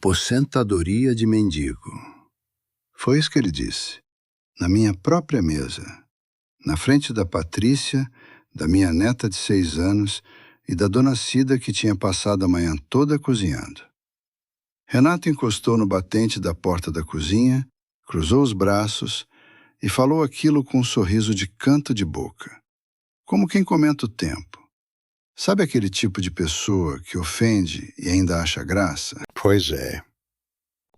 Aposentadoria de mendigo. Foi isso que ele disse. Na minha própria mesa, na frente da Patrícia, da minha neta de 6 anos e da dona Cida, que tinha passado a manhã toda cozinhando. Renato encostou no batente da porta da cozinha, cruzou os braços e falou aquilo com um sorriso de canto de boca, como quem comenta o tempo. Sabe aquele tipo de pessoa que ofende e ainda acha graça? Pois é.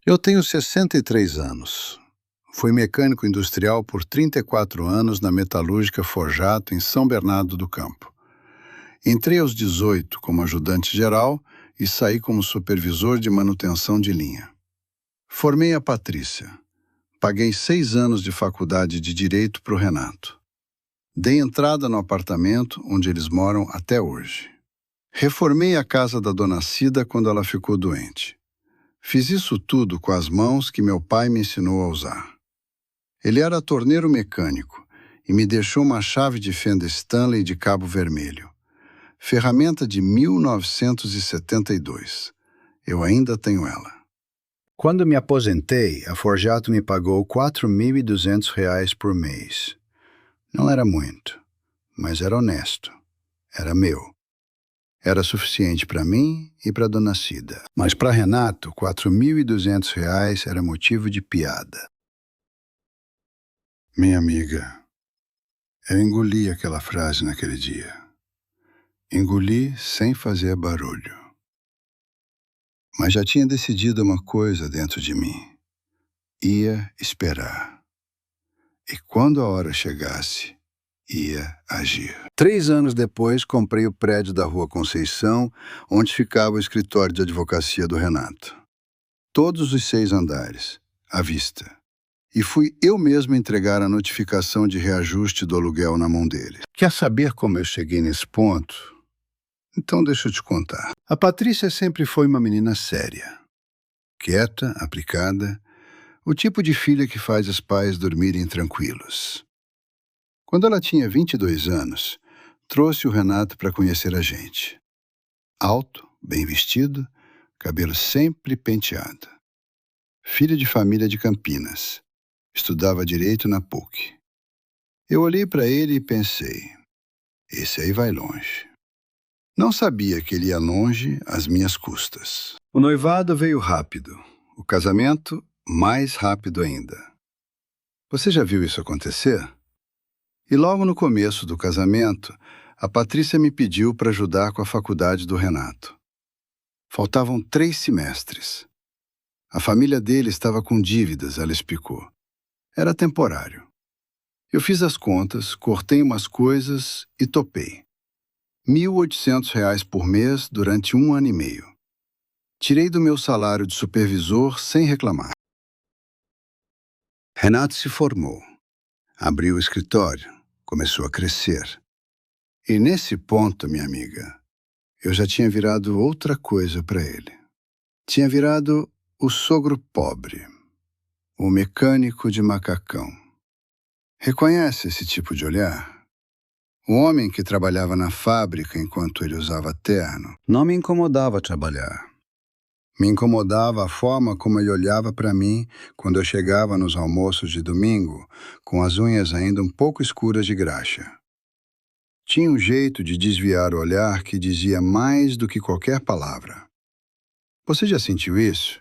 Eu tenho 63 anos. Fui mecânico industrial por 34 anos na metalúrgica Forjato, em São Bernardo do Campo. Entrei aos 18 como ajudante geral e saí como supervisor de manutenção de linha. Formei a Patrícia. Paguei 6 anos de faculdade de Direito para o Renato. Dei entrada no apartamento onde eles moram até hoje. Reformei a casa da dona Cida quando ela ficou doente. Fiz isso tudo com as mãos que meu pai me ensinou a usar. Ele era torneiro mecânico e me deixou uma chave de fenda Stanley de cabo vermelho. Ferramenta de 1972. Eu ainda tenho ela. Quando me aposentei, a Forjato me pagou R$ 4.200 por mês. Não era muito, mas era honesto. Era meu. Era suficiente para mim e para dona Cida. Mas para Renato, R$ 4.200 era motivo de piada. Minha amiga, eu engoli aquela frase naquele dia. Engoli sem fazer barulho. Mas já tinha decidido uma coisa dentro de mim. Ia esperar. E quando a hora chegasse, ia agir. 3 anos depois, comprei o prédio da Rua Conceição, onde ficava o escritório de advocacia do Renato. Todos os 6 andares, à vista. E fui eu mesmo entregar a notificação de reajuste do aluguel na mão dele. Quer saber como eu cheguei nesse ponto? Então deixa eu te contar. A Patrícia sempre foi uma menina séria. Quieta, aplicada, o tipo de filha que faz os pais dormirem tranquilos. Quando ela tinha 22 anos, trouxe o Renato para conhecer a gente. Alto, bem vestido, cabelo sempre penteado. Filho de família de Campinas. Estudava Direito na PUC. Eu olhei para ele e pensei, esse aí vai longe. Não sabia que ele ia longe às minhas custas. O noivado veio rápido. O casamento, mais rápido ainda. Você já viu isso acontecer? E logo no começo do casamento, a Patrícia me pediu para ajudar com a faculdade do Renato. Faltavam 3 semestres. A família dele estava com dívidas, ela explicou. Era temporário. Eu fiz as contas, cortei umas coisas e topei. R$ 1.800 por mês durante 1 ano e meio. Tirei do meu salário de supervisor sem reclamar. Renato se formou. Abriu o escritório. Começou a crescer. E nesse ponto, minha amiga, eu já tinha virado outra coisa para ele. Tinha virado o sogro pobre. O mecânico de macacão. Reconhece esse tipo de olhar? O homem que trabalhava na fábrica enquanto ele usava terno não me incomodava trabalhar. Me incomodava a forma como ele olhava para mim quando eu chegava nos almoços de domingo, com as unhas ainda um pouco escuras de graxa. Tinha um jeito de desviar o olhar que dizia mais do que qualquer palavra. Você já sentiu isso?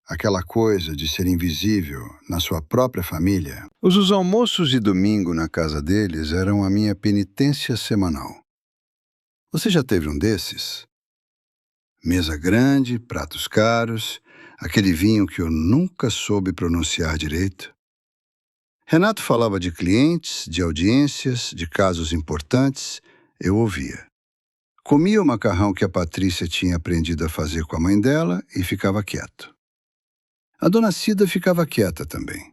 Aquela coisa de ser invisível na sua própria família? Os almoços de domingo na casa deles eram a minha penitência semanal. Você já teve um desses? Mesa grande, pratos caros, aquele vinho que eu nunca soube pronunciar direito. Renato falava de clientes, de audiências, de casos importantes, eu ouvia. Comia o macarrão que a Patrícia tinha aprendido a fazer com a mãe dela e ficava quieto. A dona Cida ficava quieta também.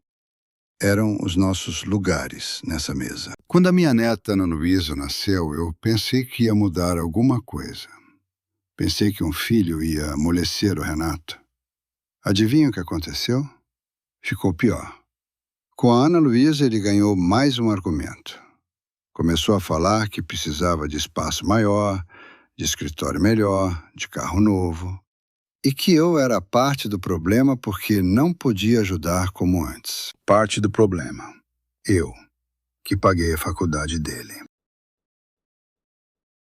Eram os nossos lugares nessa mesa. Quando a minha neta Ana Luísa nasceu, eu pensei que ia mudar alguma coisa. Pensei que um filho ia amolecer o Renato. Adivinha o que aconteceu? Ficou pior. Com a Ana Luísa, ele ganhou mais um argumento. Começou a falar que precisava de espaço maior, de escritório melhor, de carro novo. e que eu era parte do problema porque não podia ajudar como antes. Parte do problema. Eu, que paguei a faculdade dele.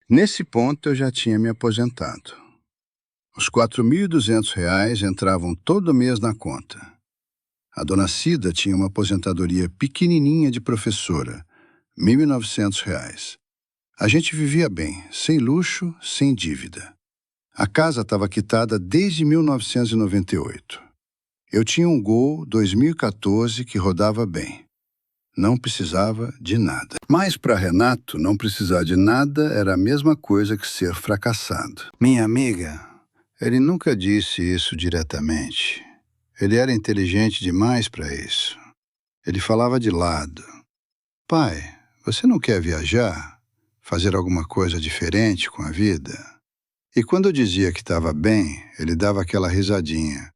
Nesse ponto, eu já tinha me aposentado. Os R$ 4.200 entravam todo mês na conta. A dona Cida tinha uma aposentadoria pequenininha de professora, R$ 1.900. A gente vivia bem, sem luxo, sem dívida. A casa estava quitada desde 1998. Eu tinha um Gol 2014 que rodava bem. Não precisava de nada. Mas para Renato, não precisar de nada era a mesma coisa que ser fracassado. Minha amiga, ele nunca disse isso diretamente. Ele era inteligente demais para isso. Ele falava de lado. Pai, você não quer viajar? Fazer alguma coisa diferente com a vida? E quando eu dizia que estava bem, ele dava aquela risadinha.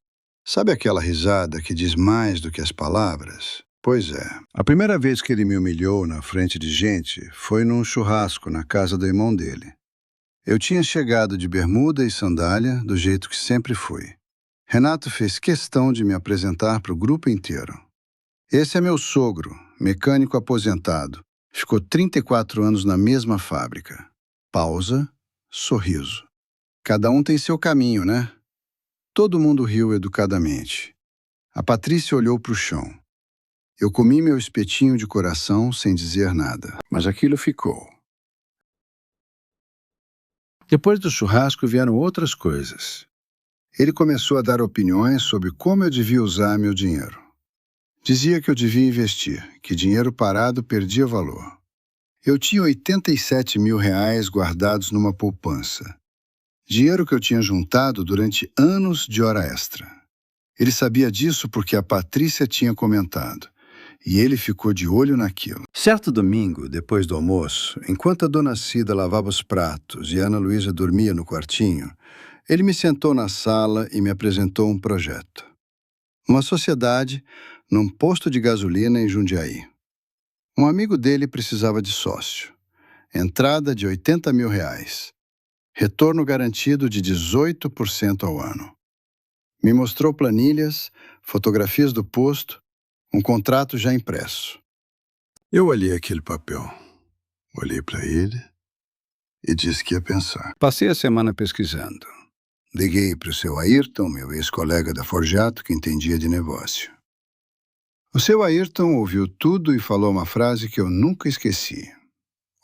Sabe aquela risada que diz mais do que as palavras? Pois é. A primeira vez que ele me humilhou na frente de gente foi num churrasco na casa do irmão dele. Eu tinha chegado de bermuda e sandália, do jeito que sempre fui. Renato fez questão de me apresentar para o grupo inteiro. Esse é meu sogro, mecânico aposentado. Ficou 34 anos na mesma fábrica. Pausa, sorriso. Cada um tem seu caminho, né? Todo mundo riu educadamente. A Patrícia olhou para o chão. Eu comi meu espetinho de coração sem dizer nada, mas aquilo ficou. Depois do churrasco vieram outras coisas. Ele começou a dar opiniões sobre como eu devia usar meu dinheiro. Dizia que eu devia investir, que dinheiro parado perdia valor. Eu tinha R$ 87.000 guardados numa poupança. Dinheiro que eu tinha juntado durante anos de hora extra. Ele sabia disso porque a Patrícia tinha comentado, e ele ficou de olho naquilo. Certo domingo, depois do almoço, enquanto a dona Cida lavava os pratos e a Ana Luísa dormia no quartinho, ele me sentou na sala e me apresentou um projeto. Uma sociedade num posto de gasolina em Jundiaí. Um amigo dele precisava de sócio. Entrada de R$ 80.000. Retorno garantido de 18% ao ano. Me mostrou planilhas, fotografias do posto, um contrato já impresso. Eu olhei aquele papel, olhei para ele e disse que ia pensar. Passei a semana pesquisando. Liguei para o seu Ayrton, meu ex-colega da Forjato, que entendia de negócio. O seu Ayrton ouviu tudo e falou uma frase que eu nunca esqueci.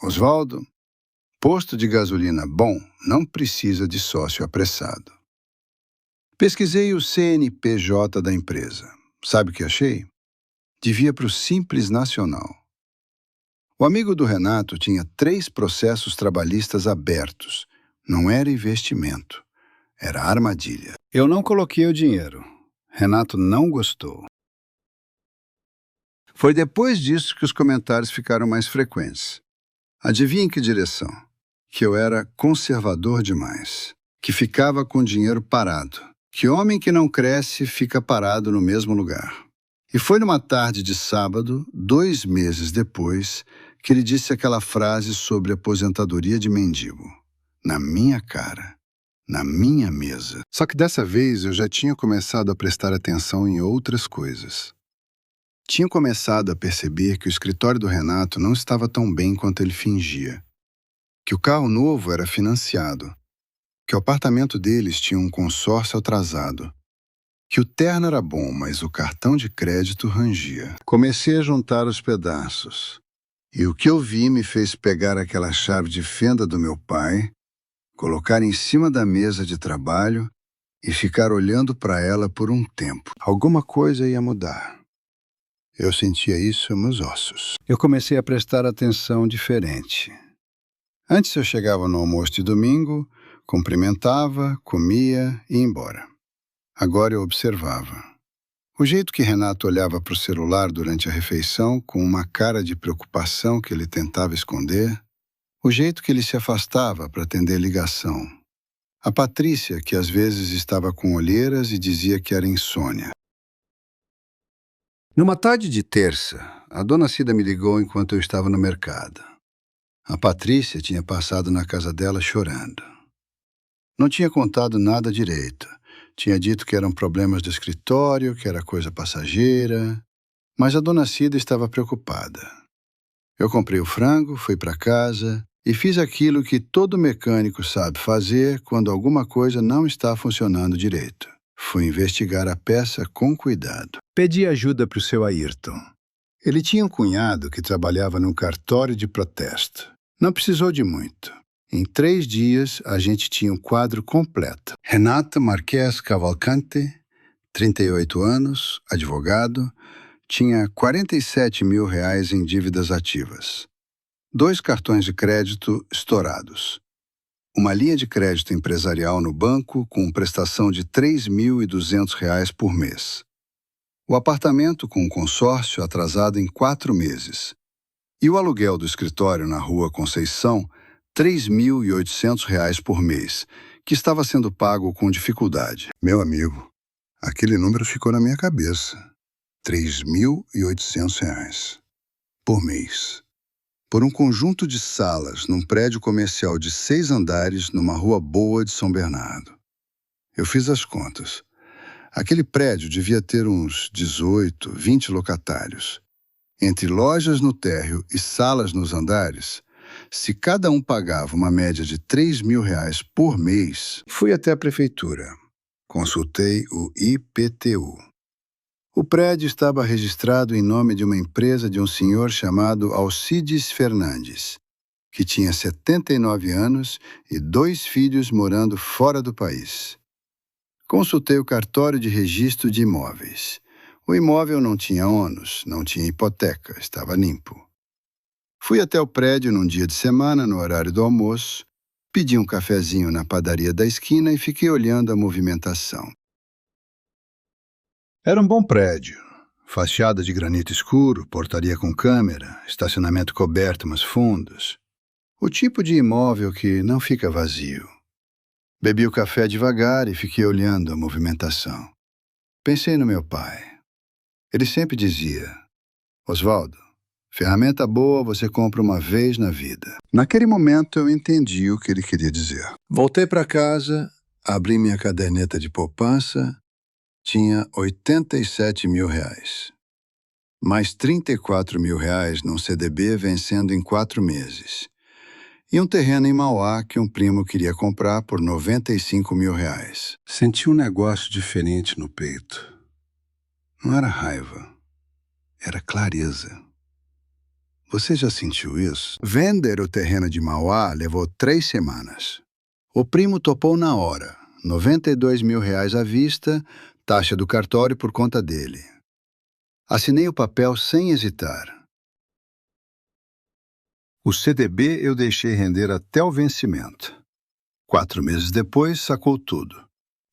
Oswaldo, posto de gasolina bom não precisa de sócio apressado. Pesquisei o CNPJ da empresa. Sabe o que achei? Devia para o Simples Nacional. O amigo do Renato tinha 3 processos trabalhistas abertos. Não era investimento. Era armadilha. Eu não coloquei o dinheiro. Renato não gostou. Foi depois disso que os comentários ficaram mais frequentes. Adivinha em que direção? Que eu era conservador demais. Que ficava com dinheiro parado. Que homem que não cresce fica parado no mesmo lugar. E foi numa tarde de sábado, 2 meses depois, que ele disse aquela frase sobre aposentadoria de mendigo. Na minha cara. Na minha mesa. Só que dessa vez eu já tinha começado a prestar atenção em outras coisas. Tinha começado a perceber que o escritório do Renato não estava tão bem quanto ele fingia. Que o carro novo era financiado. Que o apartamento deles tinha um consórcio atrasado. Que o terno era bom, mas o cartão de crédito rangia. Comecei a juntar os pedaços. E o que eu vi me fez pegar aquela chave de fenda do meu pai, colocar em cima da mesa de trabalho e ficar olhando para ela por um tempo. Alguma coisa ia mudar. Eu sentia isso nos ossos. Eu comecei a prestar atenção diferente. Antes eu chegava no almoço de domingo, cumprimentava, comia e ia embora. Agora eu observava. O jeito que Renato olhava para o celular durante a refeição, com uma cara de preocupação que ele tentava esconder, o jeito que ele se afastava para atender ligação. A Patrícia, que às vezes estava com olheiras e dizia que era insônia. Numa tarde de terça, a dona Cida me ligou enquanto eu estava no mercado. A Patrícia tinha passado na casa dela chorando. Não tinha contado nada direito. Tinha dito que eram problemas do escritório, que era coisa passageira, mas a dona Cida estava preocupada. Eu comprei o frango, fui para casa e fiz aquilo que todo mecânico sabe fazer quando alguma coisa não está funcionando direito. Fui investigar a peça com cuidado. Pedi ajuda para o seu Ayrton. Ele tinha um cunhado que trabalhava num cartório de protesto. Não precisou de muito. Em 3 dias, a gente tinha um quadro completo. Renata Marques Cavalcante, 38 anos, advogado, tinha R$ 47 mil em dívidas ativas. 2 cartões de crédito estourados. Uma linha de crédito empresarial no banco com prestação de R$ 3.200 por mês. O apartamento com um consórcio atrasado em 4 meses. E o aluguel do escritório na Rua Conceição, R$ 3.800 por mês, que estava sendo pago com dificuldade. Meu amigo, aquele número ficou na minha cabeça. R$ 3.800 por mês. Por um conjunto de salas num prédio comercial de 6 andares numa rua boa de São Bernardo. Eu fiz as contas. Aquele prédio devia ter uns 18, 20 locatários. Entre lojas no térreo e salas nos andares, se cada um pagava uma média de R$ 3.000 por mês, fui até a prefeitura. Consultei o IPTU. O prédio estava registrado em nome de uma empresa de um senhor chamado Alcides Fernandes, que tinha 79 anos e 2 filhos morando fora do país. Consultei o cartório de registro de imóveis. O imóvel não tinha ônus, não tinha hipoteca, estava limpo. Fui até o prédio num dia de semana, no horário do almoço, pedi um cafezinho na padaria da esquina e fiquei olhando a movimentação. Era um bom prédio. Fachada de granito escuro, portaria com câmera, estacionamento coberto, mas fundos. O tipo de imóvel que não fica vazio. Bebi o café devagar e fiquei olhando a movimentação. Pensei no meu pai. Ele sempre dizia: Oswaldo, ferramenta boa você compra uma vez na vida. Naquele momento eu entendi o que ele queria dizer. Voltei para casa, abri minha caderneta de poupança. Tinha R$ 87 mil. Mais R$ 34 mil num CDB vencendo em 4 meses. E um terreno em Mauá que um primo queria comprar por R$ 95 mil. Senti um negócio diferente no peito. Não era raiva, era clareza. Você já sentiu isso? Vender o terreno de Mauá levou 3 semanas. O primo topou na hora, R$ 92 mil à vista, taxa do cartório por conta dele. Assinei o papel sem hesitar. O CDB eu deixei render até o vencimento. 4 meses depois, sacou tudo.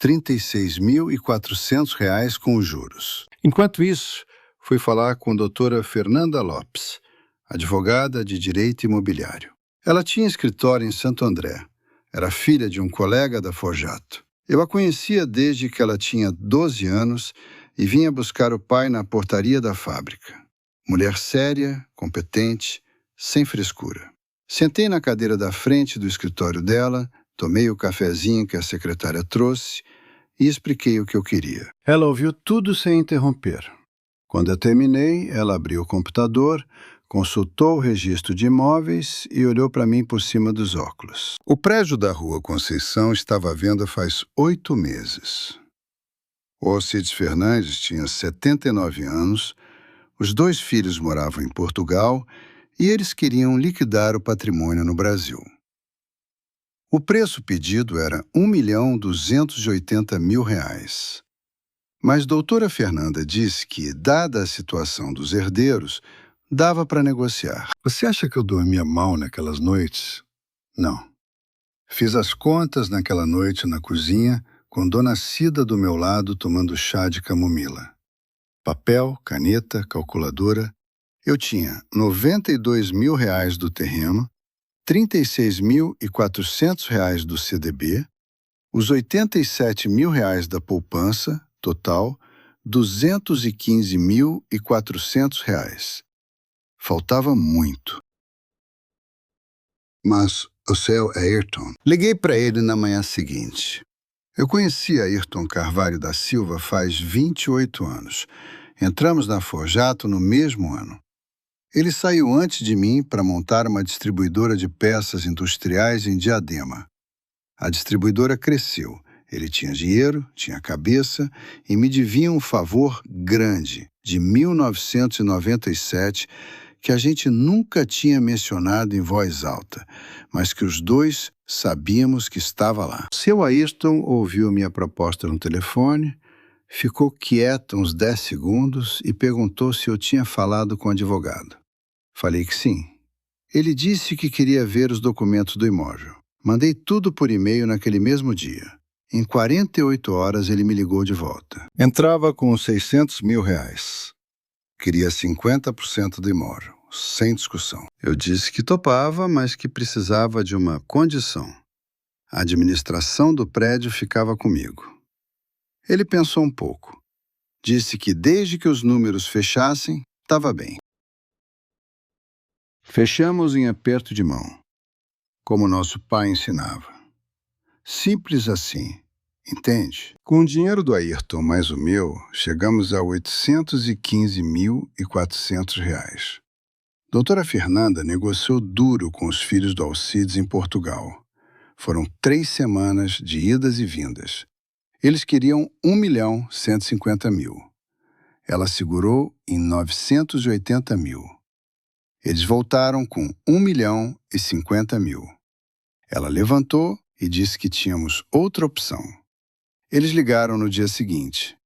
R$ 36.400 com os juros. Enquanto isso, fui falar com a doutora Fernanda Lopes, advogada de direito imobiliário. Ela tinha escritório em Santo André. Era filha de um colega da Forjato. Eu a conhecia desde que ela tinha 12 anos e vinha buscar o pai na portaria da fábrica. Mulher séria, competente, sem frescura. Sentei na cadeira da frente do escritório dela, tomei o cafezinho que a secretária trouxe e expliquei o que eu queria. Ela ouviu tudo sem interromper. Quando eu terminei, ela abriu o computador, consultou o registro de imóveis e olhou para mim por cima dos óculos. O prédio da Rua Conceição estava à venda faz 8 meses. O Alcides Fernandes tinha 79 anos, os 2 filhos moravam em Portugal e eles queriam liquidar o patrimônio no Brasil. O preço pedido era R$ 1.280.000. Mas doutora Fernanda disse que, dada a situação dos herdeiros, dava para negociar. Você acha que eu dormia mal naquelas noites? Não. Fiz as contas naquela noite na cozinha, com Dona Cida do meu lado tomando chá de camomila. Papel, caneta, calculadora. Eu tinha R$ 92 mil do terreno, R$ 36.400 do CDB, os R$ 87 mil da poupança, total, R$ 215.400. Faltava muito. Mas o seu Ayrton... Liguei para ele na manhã seguinte. Eu conheci Ayrton Carvalho da Silva faz 28 anos. Entramos na Forjato no mesmo ano. Ele saiu antes de mim para montar uma distribuidora de peças industriais em Diadema. A distribuidora cresceu. Ele tinha dinheiro, tinha cabeça e me devia um favor grande, de 1997, que a gente nunca tinha mencionado em voz alta, mas que os dois sabíamos que estava lá. Seu Ayrton ouviu minha proposta no telefone, ficou quieto uns 10 segundos e perguntou se eu tinha falado com o advogado. Falei que sim. Ele disse que queria ver os documentos do imóvel. Mandei tudo por e-mail naquele mesmo dia. Em 48 horas ele me ligou de volta. Entrava com os R$600 mil. Queria 50% do imóvel, sem discussão. Eu disse que topava, mas que precisava de uma condição. A administração do prédio ficava comigo. Ele pensou um pouco. Disse que desde que os números fechassem, estava bem. Fechamos em aperto de mão, como nosso pai ensinava. Simples assim, entende? Com o dinheiro do Ayrton mais o meu, chegamos a R$815.400. Doutora Fernanda negociou duro com os filhos do Alcides em Portugal. Foram 3 semanas de idas e vindas. Eles queriam R$1.150.000. Ela segurou em R$980.000. Eles voltaram com R$1.050.000. Ela levantou e disse que tínhamos outra opção. Eles ligaram no dia seguinte.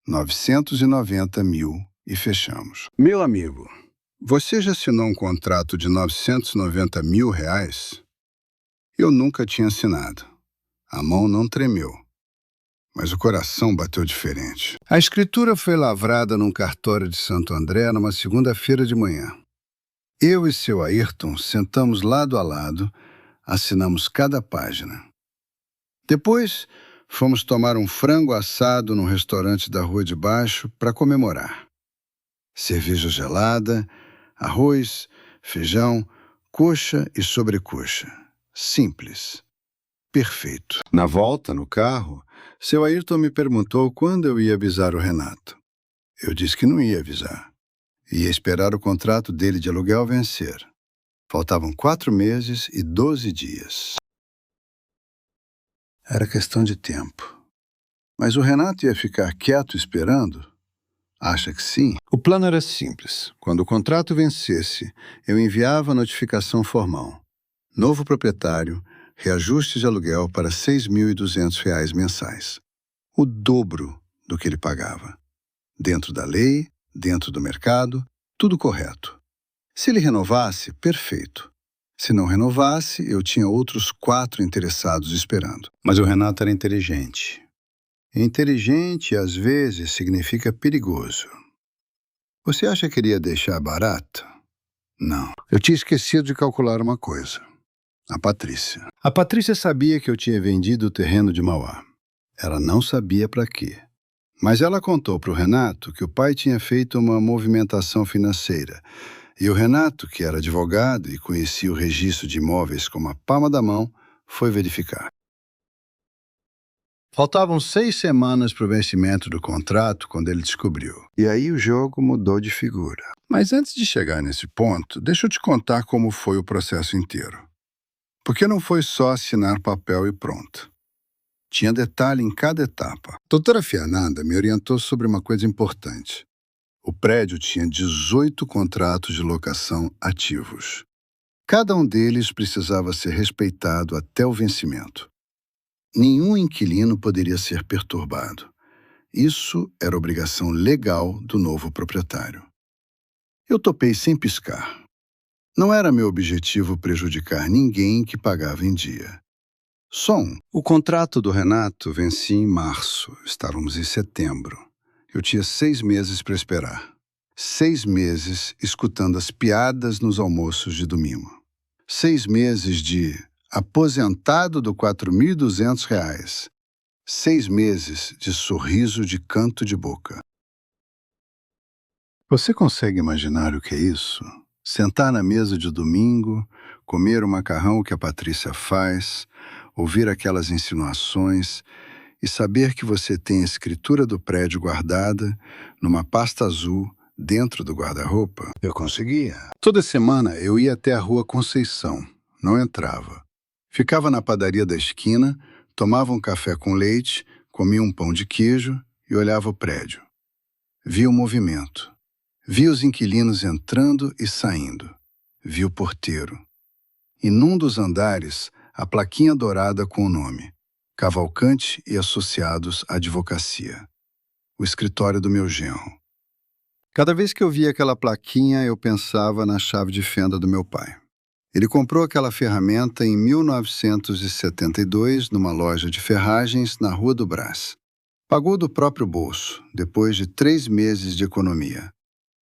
990.000 e fechamos. Meu amigo, você já assinou um contrato de R$990 mil? Eu nunca tinha assinado. A mão não tremeu, mas o coração bateu diferente. A escritura foi lavrada num cartório de Santo André numa segunda-feira de manhã. Eu e seu Ayrton sentamos lado a lado, assinamos cada página. Depois, fomos tomar um frango assado num restaurante da Rua de Baixo para comemorar. Cerveja gelada, arroz, feijão, coxa e sobrecoxa. Simples. Perfeito. Na volta, no carro, seu Ayrton me perguntou quando eu ia avisar o Renato. Eu disse que não ia avisar. Ia esperar o contrato dele de aluguel vencer. Faltavam 4 meses e 12 dias. Era questão de tempo. Mas o Renato ia ficar quieto esperando? Acha que sim? O plano era simples. Quando o contrato vencesse, eu enviava a notificação formal. Novo proprietário, reajuste de aluguel para R$6.200 mensais. O dobro do que ele pagava. Dentro da lei, dentro do mercado, tudo correto. Se ele renovasse, perfeito. Se não renovasse, eu tinha outros 4 interessados esperando. Mas o Renato era inteligente. Inteligente, às vezes, significa perigoso. Você acha que ele ia deixar barato? Não. Eu tinha esquecido de calcular uma coisa. A Patrícia. A Patrícia sabia que eu tinha vendido o terreno de Mauá. Ela não sabia para quê. Mas ela contou para o Renato que o pai tinha feito uma movimentação financeira. E o Renato, que era advogado e conhecia o registro de imóveis como a palma da mão, foi verificar. Faltavam 6 semanas para o vencimento do contrato quando ele descobriu. E aí o jogo mudou de figura. Mas antes de chegar nesse ponto, deixa eu te contar como foi o processo inteiro. Porque não foi só assinar papel e pronto. Tinha detalhe em cada etapa. A doutora Fernanda me orientou sobre uma coisa importante. O prédio tinha 18 contratos de locação ativos. Cada um deles precisava ser respeitado até o vencimento. Nenhum inquilino poderia ser perturbado. Isso era obrigação legal do novo proprietário. Eu topei sem piscar. Não era meu objetivo prejudicar ninguém que pagava em dia. Só um. O contrato do Renato vencia em março. Estávamos em setembro. Eu tinha 6 meses para esperar. 6 meses escutando as piadas nos almoços de domingo. 6 meses de aposentado do R$4.200. 6 meses de sorriso de canto de boca. Você consegue imaginar o que é isso? Sentar na mesa de domingo, comer o macarrão que a Patrícia faz, ouvir aquelas insinuações e saber que você tem a escritura do prédio guardada numa pasta azul dentro do guarda-roupa, eu conseguia. Toda semana eu ia até a Rua Conceição, não entrava. Ficava na padaria da esquina, tomava um café com leite, comia um pão de queijo e olhava o prédio. Via o movimento. Via os inquilinos entrando e saindo. Via o porteiro. E num dos andares, a plaquinha dourada com o nome Cavalcante e Associados Advocacia. O escritório do meu genro. Cada vez que eu via aquela plaquinha, eu pensava na chave de fenda do meu pai. Ele comprou aquela ferramenta em 1972 numa loja de ferragens na Rua do Brás. Pagou do próprio bolso, depois de 3 meses de economia.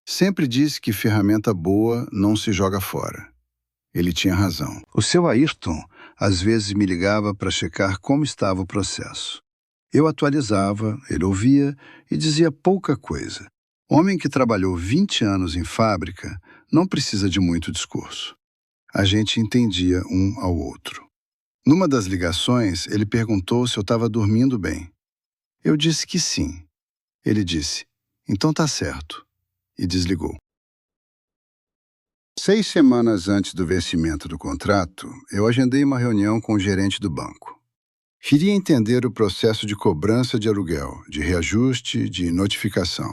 Sempre disse que ferramenta boa não se joga fora. Ele tinha razão. O seu Ayrton às vezes me ligava para checar como estava o processo. Eu atualizava, ele ouvia e dizia pouca coisa. Homem que trabalhou 20 anos em fábrica não precisa de muito discurso. A gente entendia um ao outro. Numa das ligações, ele perguntou se eu estava dormindo bem. Eu disse que sim. Ele disse, então tá certo, e desligou. 6 semanas antes do vencimento do contrato, eu agendei uma reunião com o gerente do banco. Queria entender o processo de cobrança de aluguel, de reajuste, de notificação.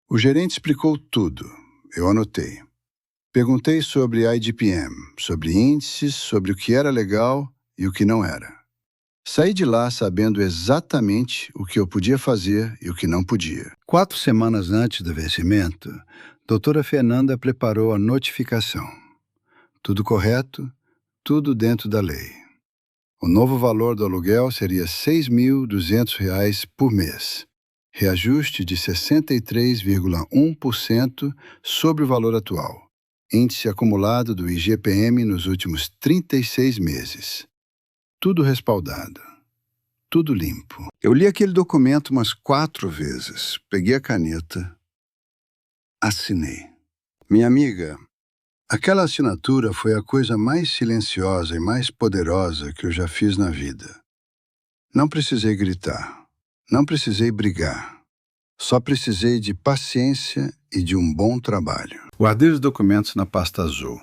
O gerente explicou tudo. Eu anotei. Perguntei sobre IGPM, sobre índices, sobre o que era legal e o que não era. Saí de lá sabendo exatamente o que eu podia fazer e o que não podia. 4 semanas antes do vencimento, doutora Fernanda preparou a notificação. Tudo correto, tudo dentro da lei. O novo valor do aluguel seria R$ 6.200 por mês. Reajuste de 63,1% sobre o valor atual. Índice acumulado do IGPM nos últimos 36 meses. Tudo respaldado. Tudo limpo. Eu li aquele documento umas 4 vezes. Peguei a caneta. Assinei. Minha amiga, aquela assinatura foi a coisa mais silenciosa e mais poderosa que eu já fiz na vida. Não precisei gritar. Não precisei brigar. Só precisei de paciência e de um bom trabalho. Guardei os documentos na pasta azul.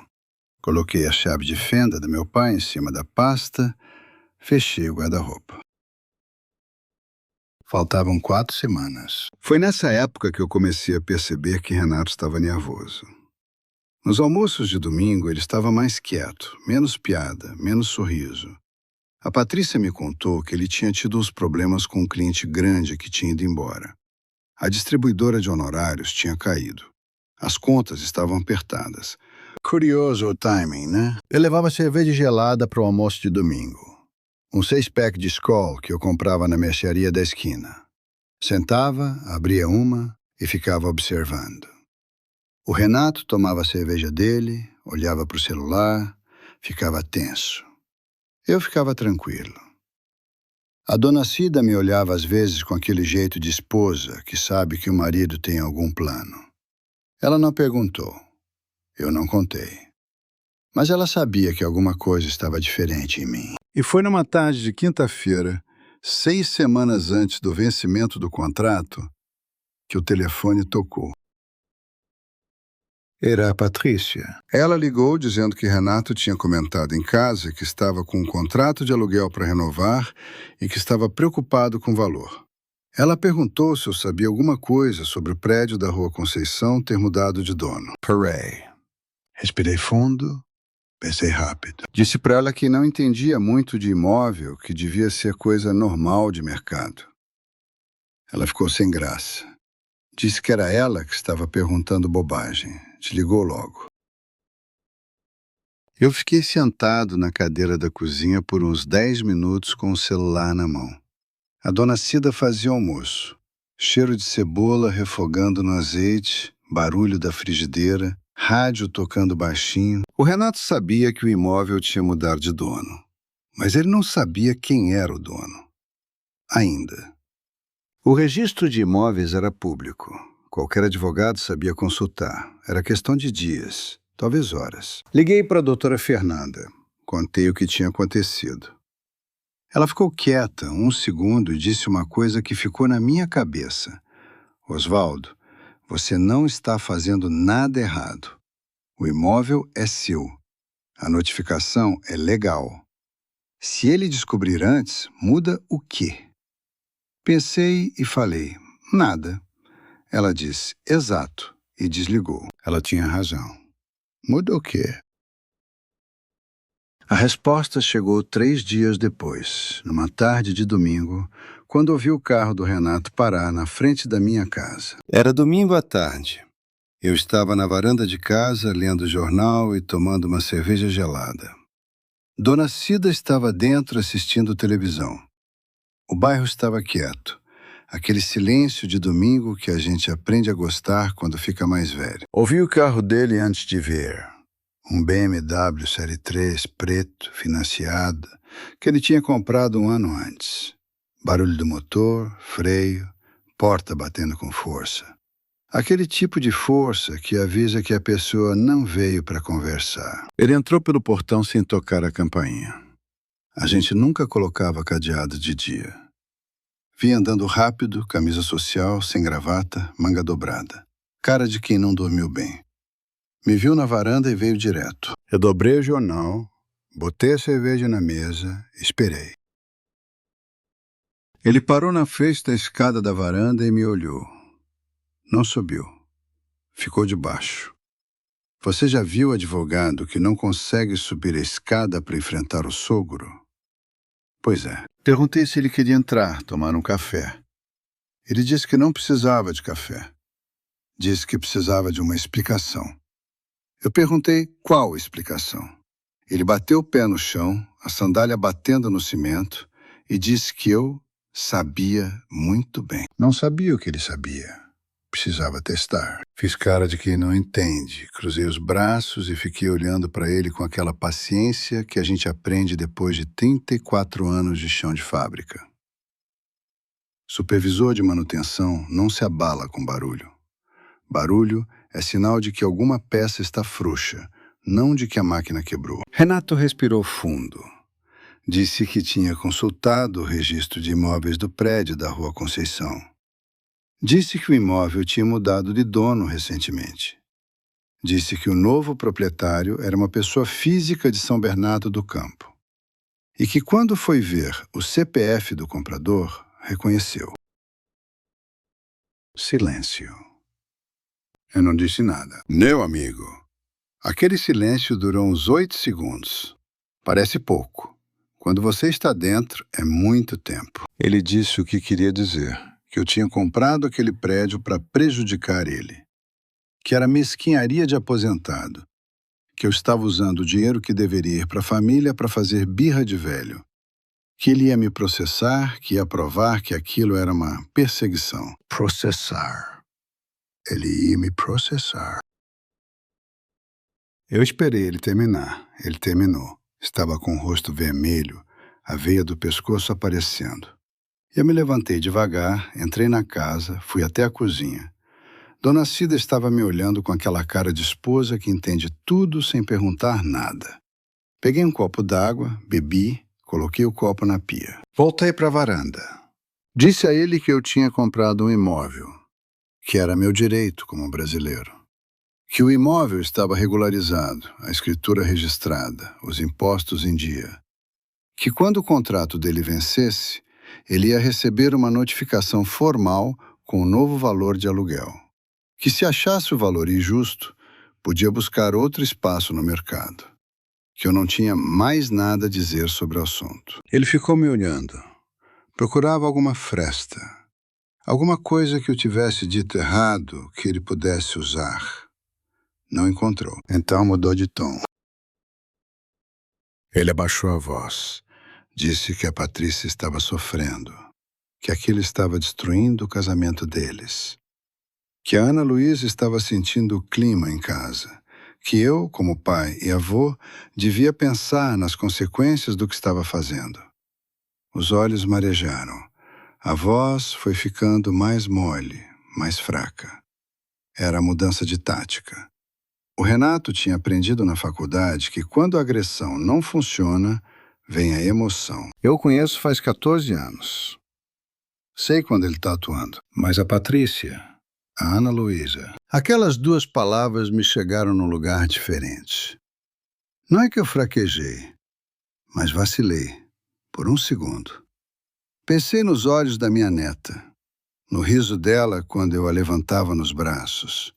Coloquei a chave de fenda do meu pai em cima da pasta, fechei o guarda-roupa. Faltavam 4 semanas. Foi nessa época que eu comecei a perceber que Renato estava nervoso. Nos almoços de domingo ele estava mais quieto, menos piada, menos sorriso. A Patrícia me contou que ele tinha tido uns problemas com um cliente grande que tinha ido embora. A distribuidora de honorários tinha caído. As contas estavam apertadas. Curioso o timing, né? Eu levava cerveja gelada para o almoço de domingo. Um 6-pack de Skol que eu comprava na mercearia da esquina. Sentava, abria uma e ficava observando. O Renato tomava a cerveja dele, olhava para o celular, ficava tenso. Eu ficava tranquilo. A dona Cida me olhava às vezes com aquele jeito de esposa que sabe que o marido tem algum plano. Ela não perguntou. Eu não contei. Mas ela sabia que alguma coisa estava diferente em mim. E foi numa tarde de quinta-feira, 6 semanas antes do vencimento do contrato, que o telefone tocou. Era a Patrícia. Ela ligou dizendo que Renato tinha comentado em casa que estava com um contrato de aluguel para renovar e que estava preocupado com o valor. Ela perguntou se eu sabia alguma coisa sobre o prédio da Rua Conceição ter mudado de dono. Parei. Respirei fundo, pensei rápido. Disse para ela que não entendia muito de imóvel, que devia ser coisa normal de mercado. Ela ficou sem graça. Disse que era ela que estava perguntando bobagem. Desligou logo. Eu fiquei sentado na cadeira da cozinha por uns 10 minutos com o celular na mão. A dona Cida fazia almoço. Cheiro de cebola refogando no azeite, barulho da frigideira, rádio tocando baixinho. O Renato sabia que o imóvel tinha mudado de dono. Mas ele não sabia quem era o dono. Ainda. O registro de imóveis era público. Qualquer advogado sabia consultar. Era questão de dias, talvez horas. Liguei para a doutora Fernanda. Contei o que tinha acontecido. Ela ficou quieta um segundo e disse uma coisa que ficou na minha cabeça. Osvaldo, você não está fazendo nada errado. O imóvel é seu. A notificação é legal. Se ele descobrir antes, muda o quê? Pensei e falei, nada. Ela disse, exato, e desligou. Ela tinha razão. Muda o quê? A resposta chegou 3 dias depois, numa tarde de domingo, quando ouvi o carro do Renato parar na frente da minha casa. Era domingo à tarde. Eu estava na varanda de casa, lendo o jornal e tomando uma cerveja gelada. Dona Cida estava dentro assistindo televisão. O bairro estava quieto. Aquele silêncio de domingo que a gente aprende a gostar quando fica mais velho. Ouvi o carro dele antes de ver. Um BMW Série 3 preto, financiado, que ele tinha comprado um ano antes. Barulho do motor, freio, porta batendo com força. Aquele tipo de força que avisa que a pessoa não veio para conversar. Ele entrou pelo portão sem tocar a campainha. A gente nunca colocava cadeado de dia. Vi andando rápido, camisa social, sem gravata, manga dobrada. Cara de quem não dormiu bem. Me viu na varanda e veio direto. Eu dobrei o jornal, botei a cerveja na mesa, esperei. Ele parou na frente da escada da varanda e me olhou. Não subiu. Ficou debaixo. Você já viu advogado que não consegue subir a escada para enfrentar o sogro? Pois é. Perguntei se ele queria entrar, tomar um café. Ele disse que não precisava de café. Disse que precisava de uma explicação. Eu perguntei qual explicação. Ele bateu o pé no chão, a sandália batendo no cimento, e disse que eu sabia muito bem. Não sabia o que ele sabia. Precisava testar. Fiz cara de quem não entende. Cruzei os braços e fiquei olhando para ele com aquela paciência que a gente aprende depois de 34 anos de chão de fábrica. Supervisor de manutenção não se abala com barulho. Barulho é sinal de que alguma peça está frouxa, não de que a máquina quebrou. Renato respirou fundo. Disse que tinha consultado o registro de imóveis do prédio da Rua Conceição. Disse que o imóvel tinha mudado de dono recentemente. Disse que o novo proprietário era uma pessoa física de São Bernardo do Campo. E que quando foi ver o CPF do comprador, reconheceu. Silêncio. Eu não disse nada. Meu amigo, aquele silêncio durou uns 8 segundos. Parece pouco. Quando você está dentro, é muito tempo. Ele disse o que queria dizer. Que eu tinha comprado aquele prédio para prejudicar ele. Que era mesquinharia de aposentado. Que eu estava usando o dinheiro que deveria ir para a família para fazer birra de velho. Que ele ia me processar, que ia provar que aquilo era uma perseguição. Processar. Ele ia me processar. Eu esperei ele terminar. Ele terminou. Estava com o rosto vermelho, a veia do pescoço aparecendo. Eu me levantei devagar, entrei na casa, fui até a cozinha. Dona Cida estava me olhando com aquela cara de esposa que entende tudo sem perguntar nada. Peguei um copo d'água, bebi, coloquei o copo na pia. Voltei para a varanda. Disse a ele que eu tinha comprado um imóvel, que era meu direito como brasileiro. Que o imóvel estava regularizado, a escritura registrada, os impostos em dia. Que quando o contrato dele vencesse, ele ia receber uma notificação formal com o novo valor de aluguel. Que se achasse o valor injusto, podia buscar outro espaço no mercado. Que eu não tinha mais nada a dizer sobre o assunto. Ele ficou me olhando. Procurava alguma fresta. Alguma coisa que eu tivesse dito errado que ele pudesse usar. Não encontrou. Então mudou de tom. Ele abaixou a voz. Disse que a Patrícia estava sofrendo, que aquilo estava destruindo o casamento deles, que a Ana Luísa estava sentindo o clima em casa, que eu, como pai e avô, devia pensar nas consequências do que estava fazendo. Os olhos marejaram. A voz foi ficando mais mole, mais fraca. Era a mudança de tática. O Renato tinha aprendido na faculdade que quando a agressão não funciona, vem a emoção. Eu o conheço faz 14 anos. Sei quando ele está atuando. Mas a Patrícia, a Ana Luísa, aquelas duas palavras me chegaram num lugar diferente. Não é que eu fraquejei, mas vacilei, por um segundo. Pensei nos olhos da minha neta, no riso dela quando eu a levantava nos braços,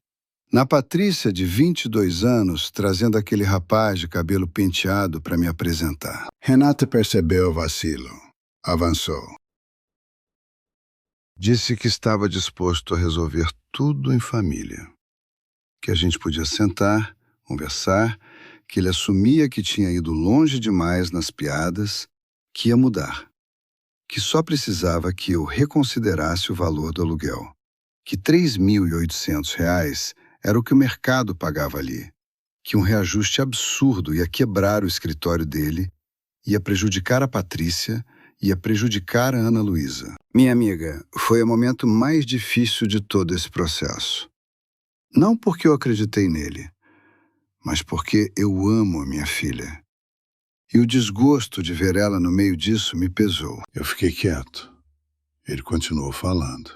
na Patrícia de 22 anos trazendo aquele rapaz de cabelo penteado para me apresentar. Renata percebeu o vacilo. Avançou. Disse que estava disposto a resolver tudo em família. Que a gente podia sentar, conversar, que ele assumia que tinha ido longe demais nas piadas, que ia mudar. Que só precisava que eu reconsiderasse o valor do aluguel. Que R$3.800 era o que o mercado pagava ali. Que um reajuste absurdo ia quebrar o escritório dele, ia prejudicar a Patrícia, ia prejudicar a Ana Luísa. Minha amiga, foi o momento mais difícil de todo esse processo. Não porque eu acreditei nele, mas porque eu amo a minha filha. E o desgosto de ver ela no meio disso me pesou. Eu fiquei quieto. Ele continuou falando.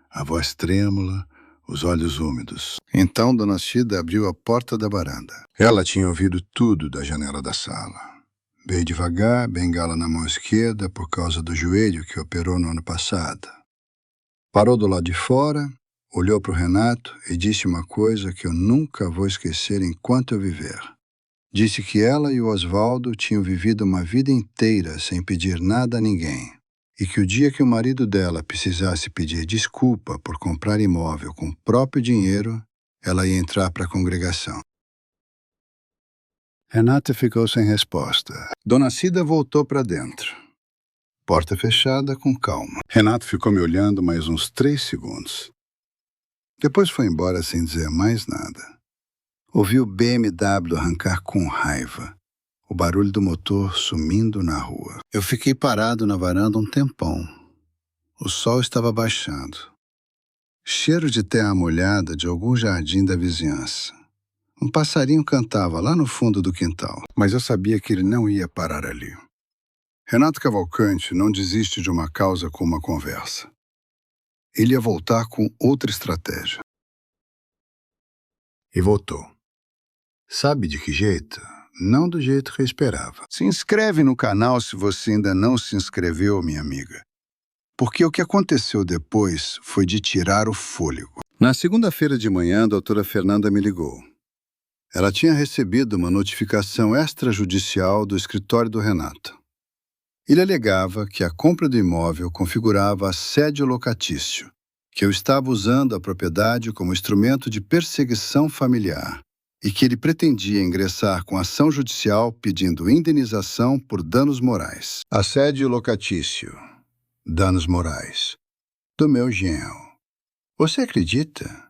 A voz trêmula, os olhos úmidos. Então Dona Cida abriu a porta da varanda. Ela tinha ouvido tudo da janela da sala. Veio devagar, bengala na mão esquerda por causa do joelho que operou no ano passado. Parou do lado de fora, olhou para o Renato e disse uma coisa que eu nunca vou esquecer enquanto eu viver. Disse que ela e o Oswaldo tinham vivido uma vida inteira sem pedir nada a ninguém. E que o dia que o marido dela precisasse pedir desculpa por comprar imóvel com o próprio dinheiro, ela ia entrar para a congregação. Renata ficou sem resposta. Dona Cida voltou para dentro. Porta fechada com calma. Renato ficou me olhando mais uns 3 segundos. Depois foi embora sem dizer mais nada. Ouvi o BMW arrancar com raiva. O barulho do motor sumindo na rua. Eu fiquei parado na varanda um tempão. O sol estava baixando. Cheiro de terra molhada de algum jardim da vizinhança. Um passarinho cantava lá no fundo do quintal, mas eu sabia que ele não ia parar ali. Renato Cavalcante não desiste de uma causa com uma conversa. Ele ia voltar com outra estratégia. E voltou. Sabe de que jeito? Não do jeito que eu esperava. Se inscreve no canal se você ainda não se inscreveu, minha amiga. Porque o que aconteceu depois foi de tirar o fôlego. Na segunda-feira de manhã, a doutora Fernanda me ligou. Ela tinha recebido uma notificação extrajudicial do escritório do Renato. Ele alegava que a compra do imóvel configurava assédio locatício, que eu estava usando a propriedade como instrumento de perseguição familiar e que ele pretendia ingressar com ação judicial pedindo indenização por danos morais. Assédio locatício, danos morais, do meu genro. Você acredita?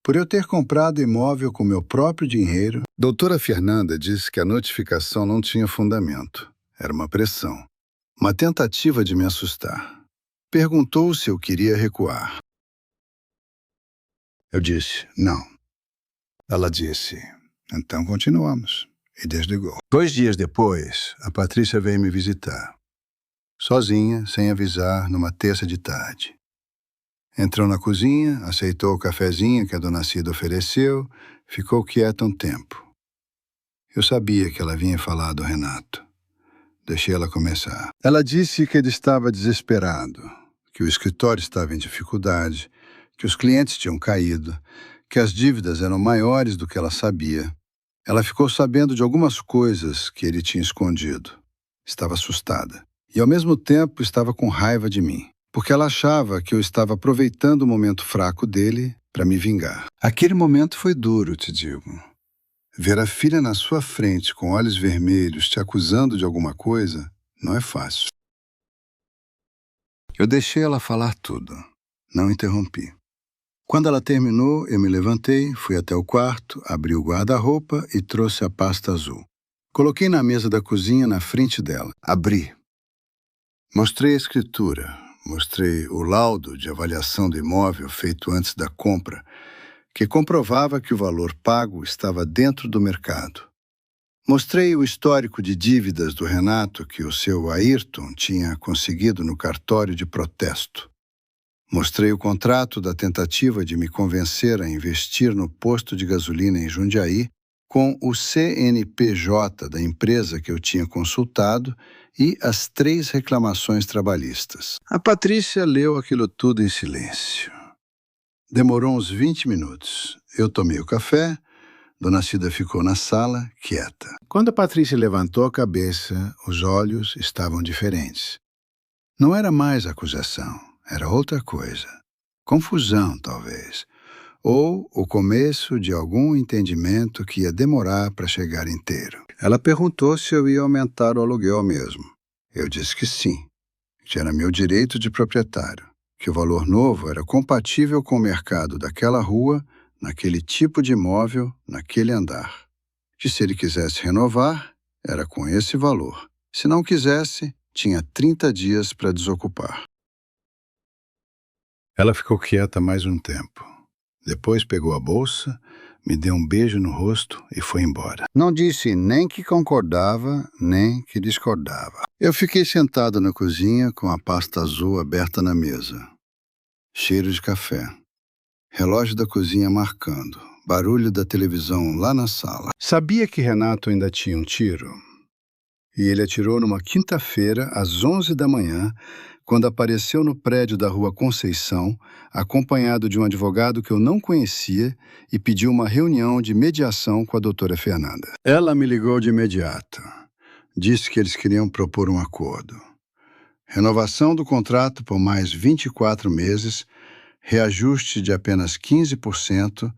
Por eu ter comprado imóvel com meu próprio dinheiro, doutora Fernanda disse que a notificação não tinha fundamento. Era uma pressão, uma tentativa de me assustar. Perguntou se eu queria recuar. Eu disse, não. Ela disse, então continuamos, e desligou. 2 dias depois, a Patrícia veio me visitar. Sozinha, sem avisar, numa terça de tarde. Entrou na cozinha, aceitou o cafezinho que a Dona Cida ofereceu, ficou quieta um tempo. Eu sabia que ela vinha falar do Renato. Deixei ela começar. Ela disse que ele estava desesperado, que o escritório estava em dificuldade, que os clientes tinham caído, que as dívidas eram maiores do que ela sabia. Ela ficou sabendo de algumas coisas que ele tinha escondido. Estava assustada. E, ao mesmo tempo, estava com raiva de mim, porque ela achava que eu estava aproveitando o momento fraco dele para me vingar. Aquele momento foi duro, te digo. Ver a filha na sua frente com olhos vermelhos te acusando de alguma coisa não é fácil. Eu deixei ela falar tudo. Não interrompi. Quando ela terminou, eu me levantei, fui até o quarto, abri o guarda-roupa e trouxe a pasta azul. Coloquei na mesa da cozinha na frente dela. Abri. Mostrei a escritura, mostrei o laudo de avaliação do imóvel feito antes da compra, que comprovava que o valor pago estava dentro do mercado. Mostrei o histórico de dívidas do Renato que o seu Ayrton tinha conseguido no cartório de protesto. Mostrei o contrato da tentativa de me convencer a investir no posto de gasolina em Jundiaí com o CNPJ da empresa que eu tinha consultado e as 3 reclamações trabalhistas. A Patrícia leu aquilo tudo em silêncio. Demorou uns 20 minutos. Eu tomei o café, Dona Cida ficou na sala, quieta. Quando a Patrícia levantou a cabeça, os olhos estavam diferentes. Não era mais acusação, era outra coisa. Confusão, talvez. Ou o começo de algum entendimento que ia demorar para chegar inteiro. Ela perguntou se eu ia aumentar o aluguel mesmo. Eu disse que sim, que era meu direito de proprietário, que o valor novo era compatível com o mercado daquela rua, naquele tipo de imóvel, naquele andar. Que se ele quisesse renovar, era com esse valor. Se não quisesse, tinha 30 dias para desocupar. Ela ficou quieta mais um tempo. Depois pegou a bolsa, me deu um beijo no rosto e foi embora. Não disse nem que concordava, nem que discordava. Eu fiquei sentado na cozinha com a pasta azul aberta na mesa. Cheiro de café. Relógio da cozinha marcando. Barulho da televisão lá na sala. Sabia que Renato ainda tinha um tiro? E ele atirou numa quinta-feira, às 11 da manhã, quando apareceu no prédio da Rua Conceição, acompanhado de um advogado que eu não conhecia e pediu uma reunião de mediação com a doutora Fernanda. Ela me ligou de imediato. Disse que eles queriam propor um acordo. Renovação do contrato por mais 24 meses, reajuste de apenas 15%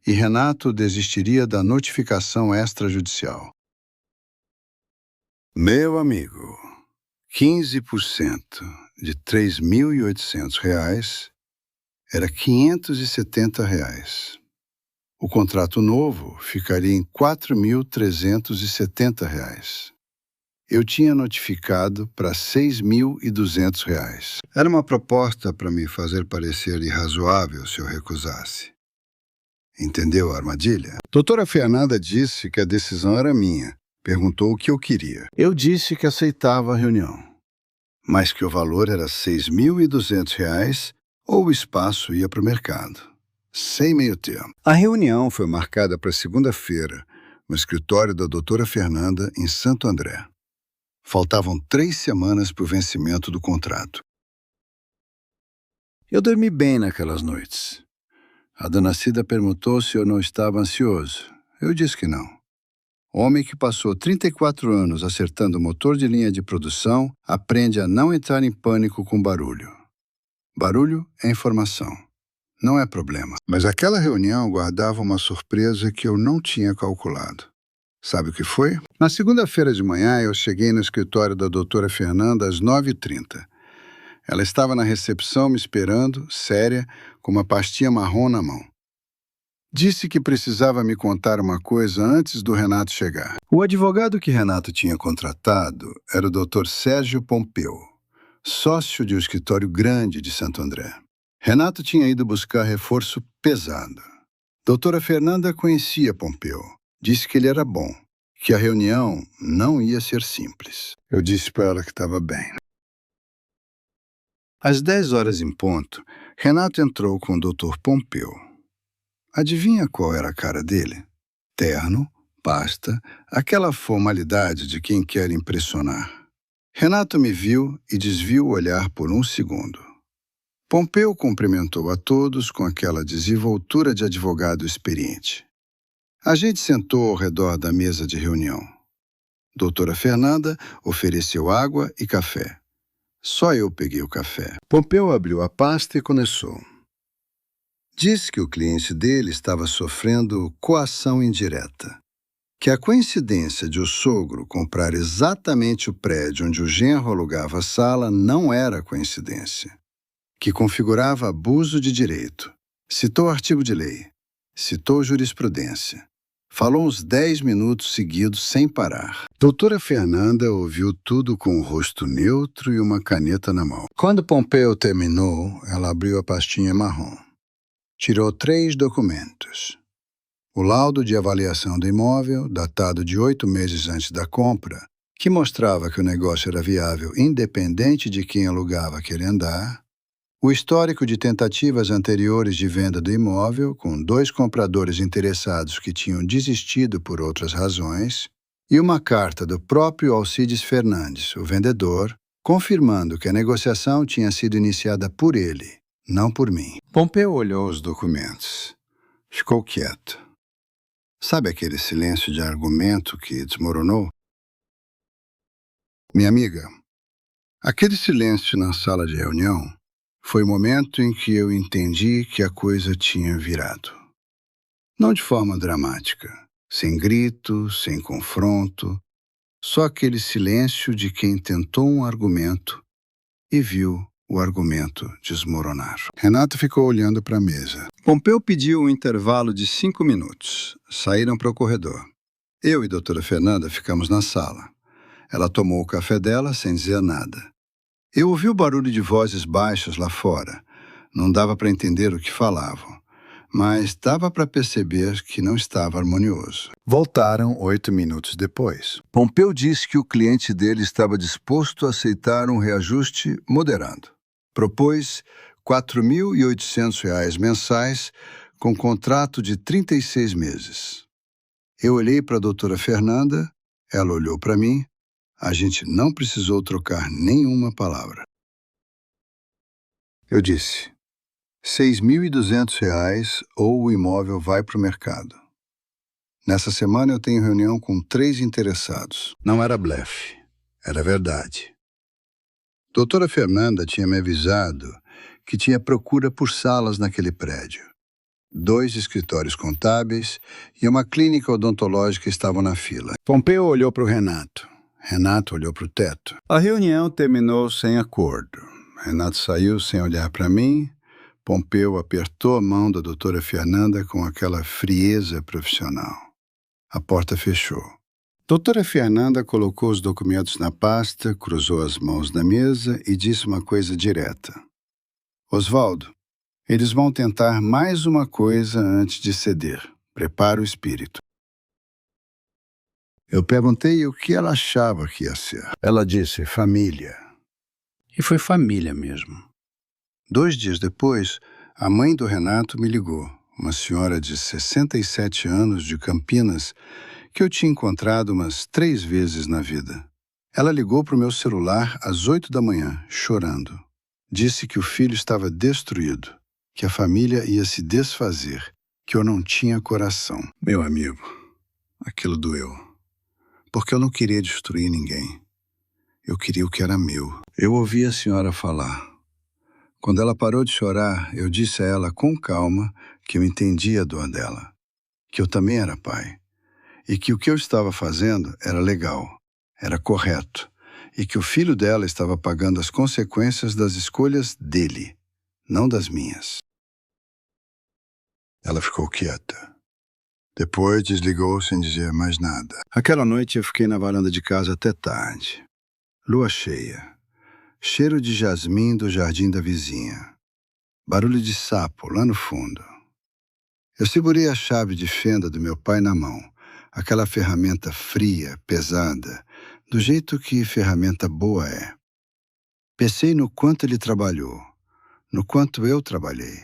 e Renato desistiria da notificação extrajudicial. Meu amigo, 15% de R$ 3.800 era R$ 570. O contrato novo ficaria em R$ 4.370. Eu tinha notificado para R$ 6.200. Era uma proposta para me fazer parecer irrazoável se eu recusasse. Entendeu a armadilha? Doutora Fernanda disse que a decisão era minha. Perguntou o que eu queria. Eu disse que aceitava a reunião, mas que o valor era R$ 6.200 ou o espaço ia para o mercado. Sem meio termo. A reunião foi marcada para segunda-feira, no escritório da doutora Fernanda, em Santo André. Faltavam 3 semanas para o vencimento do contrato. Eu dormi bem naquelas noites. A dona Cida perguntou se eu não estava ansioso. Eu disse que não. Homem que passou 34 anos acertando motor de linha de produção aprende a não entrar em pânico com barulho. Barulho é informação. Não é problema. Mas aquela reunião guardava uma surpresa que eu não tinha calculado. Sabe o que foi? Na segunda-feira de manhã, eu cheguei no escritório da doutora Fernanda às 9h30. Ela estava na recepção me esperando, séria, com uma pastinha marrom na mão. Disse que precisava me contar uma coisa antes do Renato chegar. O advogado que Renato tinha contratado era o Dr. Sérgio Pompeu, sócio de um escritório grande de Santo André. Renato tinha ido buscar reforço pesado. Doutora Fernanda conhecia Pompeu. Disse que ele era bom, que a reunião não ia ser simples. Eu disse para ela que estava bem. Às 10h em ponto, Renato entrou com o Dr. Pompeu. Adivinha qual era a cara dele? Terno, pasta, aquela formalidade de quem quer impressionar. Renato me viu e desviou o olhar por um segundo. Pompeu cumprimentou a todos com aquela desenvoltura de advogado experiente. A gente sentou ao redor da mesa de reunião. Doutora Fernanda ofereceu água e café. Só eu peguei o café. Pompeu abriu a pasta e começou. Disse que o cliente dele estava sofrendo coação indireta. Que a coincidência de o sogro comprar exatamente o prédio onde o genro alugava a sala não era coincidência. Que configurava abuso de direito. Citou artigo de lei. Citou jurisprudência. Falou uns 10 minutos seguidos sem parar. Doutora Fernanda ouviu tudo com o rosto neutro e uma caneta na mão. Quando Pompeu terminou, ela abriu a pastinha marrom. Tirou 3 documentos. O laudo de avaliação do imóvel, datado de 8 meses antes da compra, que mostrava que o negócio era viável independente de quem alugava aquele andar, o histórico de tentativas anteriores de venda do imóvel, com 2 compradores interessados que tinham desistido por outras razões, e uma carta do próprio Alcides Fernandes, o vendedor, confirmando que a negociação tinha sido iniciada por ele, não por mim. Pompeu olhou os documentos. Ficou quieto. Sabe aquele silêncio de argumento que desmoronou? Minha amiga, aquele silêncio na sala de reunião foi o momento em que eu entendi que a coisa tinha virado. Não de forma dramática, sem grito, sem confronto, só aquele silêncio de quem tentou um argumento e viu o argumento desmoronar. Renato ficou olhando para a mesa. Pompeu pediu um intervalo de 5 minutos. Saíram para o corredor. Eu e a doutora Fernanda ficamos na sala. Ela tomou o café dela sem dizer nada. Eu ouvi o barulho de vozes baixas lá fora. Não dava para entender o que falavam, mas dava para perceber que não estava harmonioso. Voltaram 8 minutos depois. Pompeu disse que o cliente dele estava disposto a aceitar um reajuste moderado. Propôs R$ 4.800 mensais com contrato de 36 meses. Eu olhei para a doutora Fernanda, ela olhou para mim, a gente não precisou trocar nenhuma palavra. Eu disse, R$ 6.200 ou o imóvel vai para o mercado. Nessa semana eu tenho reunião com 3 interessados. Não era blefe, era verdade. Doutora Fernanda tinha me avisado que tinha procura por salas naquele prédio. 2 escritórios contábeis e uma clínica odontológica estavam na fila. Pompeu olhou para o Renato. Renato olhou para o teto. A reunião terminou sem acordo. Renato saiu sem olhar para mim. Pompeu apertou a mão da doutora Fernanda com aquela frieza profissional. A porta fechou. Doutora Fernanda colocou os documentos na pasta, cruzou as mãos na mesa e disse uma coisa direta. Oswaldo, eles vão tentar mais uma coisa antes de ceder. Prepara o espírito. Eu perguntei o que ela achava que ia ser. Ela disse, família. E foi família mesmo. 2 dias depois, a mãe do Renato me ligou, uma senhora de 67 anos de Campinas, que eu tinha encontrado umas 3 vezes na vida. Ela ligou para o meu celular às 8 da manhã, chorando. Disse que o filho estava destruído, que a família ia se desfazer, que eu não tinha coração. Meu amigo, aquilo doeu. Porque eu não queria destruir ninguém. Eu queria o que era meu. Eu ouvi a senhora falar. Quando ela parou de chorar, eu disse a ela com calma que eu entendia a dor dela, que eu também era pai, e que o que eu estava fazendo era legal, era correto, e que o filho dela estava pagando as consequências das escolhas dele, não das minhas. Ela ficou quieta. Depois desligou sem dizer mais nada. Aquela noite eu fiquei na varanda de casa até tarde. Lua cheia. Cheiro de jasmim do jardim da vizinha. Barulho de sapo lá no fundo. Eu segurei a chave de fenda do meu pai na mão. Aquela ferramenta fria, pesada, do jeito que ferramenta boa é. Pensei no quanto ele trabalhou, no quanto eu trabalhei,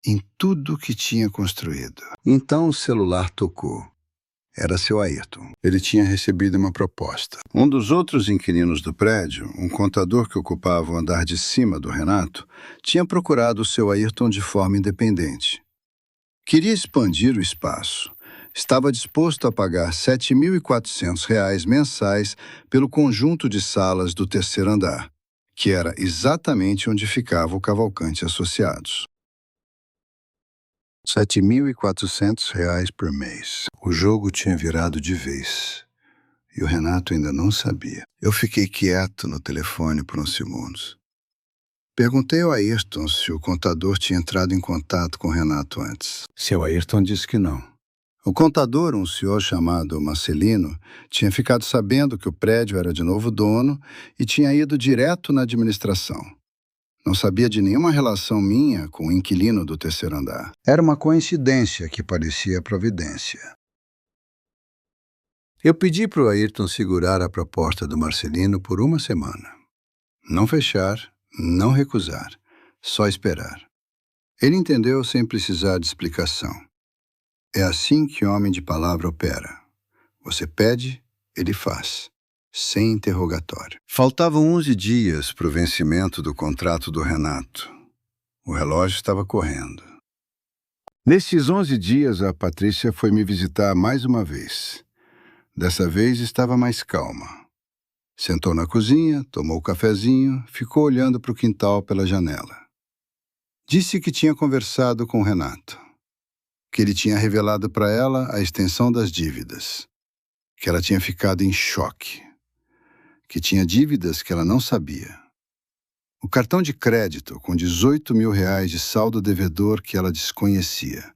em tudo que tinha construído. Então o celular tocou. Era seu Ayrton. Ele tinha recebido uma proposta. Um dos outros inquilinos do prédio, um contador que ocupava o andar de cima do Renato, tinha procurado o seu Ayrton de forma independente. Queria expandir o espaço. Estava disposto a pagar R$ 7.400 mensais pelo conjunto de salas do 3º andar, que era exatamente onde ficava o Cavalcante Associados. R$ 7.400 por mês. O jogo tinha virado de vez. E o Renato ainda não sabia. Eu fiquei quieto no telefone por uns segundos. Perguntei ao Ayrton se o contador tinha entrado em contato com o Renato antes. Seu Ayrton disse que não. O contador, um senhor chamado Marcelino, tinha ficado sabendo que o prédio era de novo dono e tinha ido direto na administração. Não sabia de nenhuma relação minha com o inquilino do terceiro andar. Era uma coincidência que parecia providência. Eu pedi para o Ayrton segurar a proposta do Marcelino por uma semana. Não fechar, não recusar, só esperar. Ele entendeu sem precisar de explicação. É assim que homem de palavra opera. Você pede, ele faz, sem interrogatório. Faltavam 11 dias para o vencimento do contrato do Renato. O relógio estava correndo. Nesses 11 dias, a Patrícia foi me visitar mais uma vez. Dessa vez estava mais calma. Sentou na cozinha, tomou o cafezinho, ficou olhando para o quintal pela janela. Disse que tinha conversado com o Renato, que ele tinha revelado para ela a extensão das dívidas, que ela tinha ficado em choque, que tinha dívidas que ela não sabia. O cartão de crédito com 18 mil reais de saldo devedor que ela desconhecia.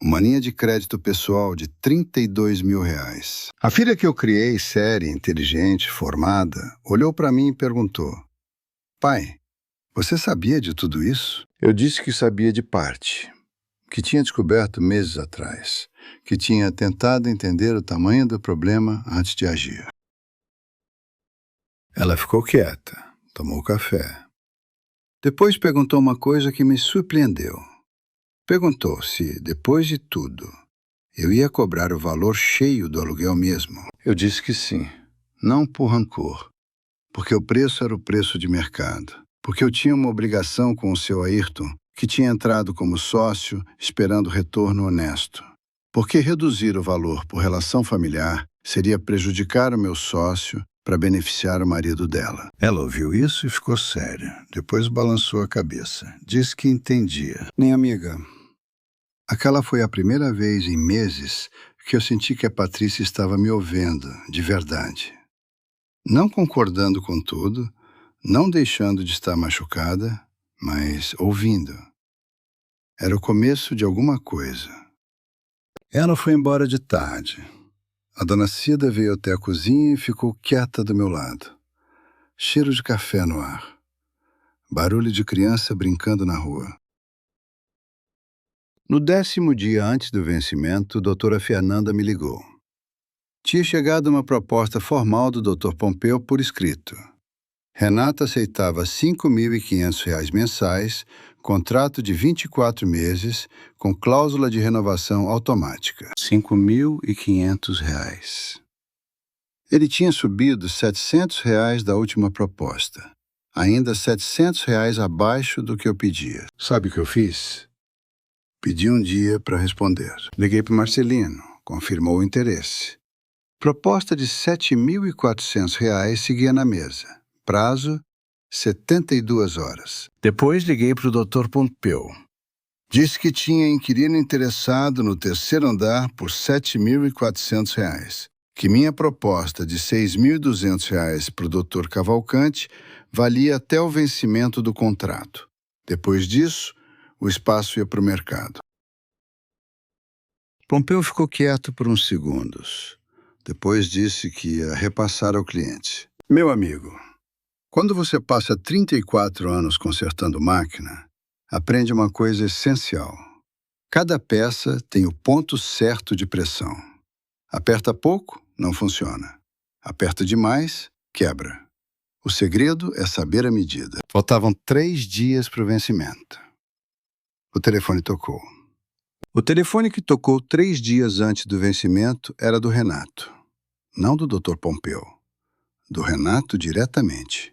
Uma linha de crédito pessoal de 32 mil reais. A filha que eu criei, séria, inteligente, formada, olhou para mim e perguntou: pai, você sabia de tudo isso? Eu disse que sabia de parte, que tinha descoberto meses atrás, que tinha tentado entender o tamanho do problema antes de agir. Ela ficou quieta, tomou café. Depois perguntou uma coisa que me surpreendeu. Perguntou se, depois de tudo, eu ia cobrar o valor cheio do aluguel mesmo. Eu disse que sim, não por rancor, porque o preço era o preço de mercado, porque eu tinha uma obrigação com o seu Ayrton, que tinha entrado como sócio esperando retorno honesto. Porque reduzir o valor por relação familiar seria prejudicar o meu sócio para beneficiar o marido dela. Ela ouviu isso e ficou séria. Depois balançou a cabeça. Disse que entendia. Minha amiga, aquela foi a primeira vez em meses que eu senti que a Patrícia estava me ouvindo, de verdade. Não concordando com tudo, não deixando de estar machucada, mas ouvindo. Era o começo de alguma coisa. Ela foi embora de tarde. A dona Cida veio até a cozinha e ficou quieta do meu lado. Cheiro de café no ar. Barulho de criança brincando na rua. No 10º dia antes do vencimento, doutora Fernanda me ligou. Tinha chegado uma proposta formal do Dr. Pompeu por escrito. Renata aceitava R$ 5.500 mensais, contrato de 24 meses, com cláusula de renovação automática. R$ 5.500. Ele tinha subido R$ 700 da última proposta, ainda R$ 700 abaixo do que eu pedia. Sabe o que eu fiz? Pedi um dia para responder. Liguei para o Marcelino, confirmou o interesse. Proposta de R$ 7.400 seguia na mesa. Prazo, 72 horas. Depois liguei para o Dr. Pompeu. Disse que tinha inquilino interessado no terceiro andar por R$ 7.400. Que minha proposta de R$ 6.200 para o Dr. Cavalcante valia até o vencimento do contrato. Depois disso, o espaço ia para o mercado. Pompeu ficou quieto por uns segundos. Depois disse que ia repassar ao cliente. Meu amigo, quando você passa 34 anos consertando máquina, aprende uma coisa essencial. Cada peça tem o ponto certo de pressão. Aperta pouco, não funciona. Aperta demais, quebra. O segredo é saber a medida. Faltavam 3 dias para o vencimento. O telefone tocou. O telefone que tocou 3 dias antes do vencimento era do Renato. Não do Dr. Pompeu. Do Renato diretamente.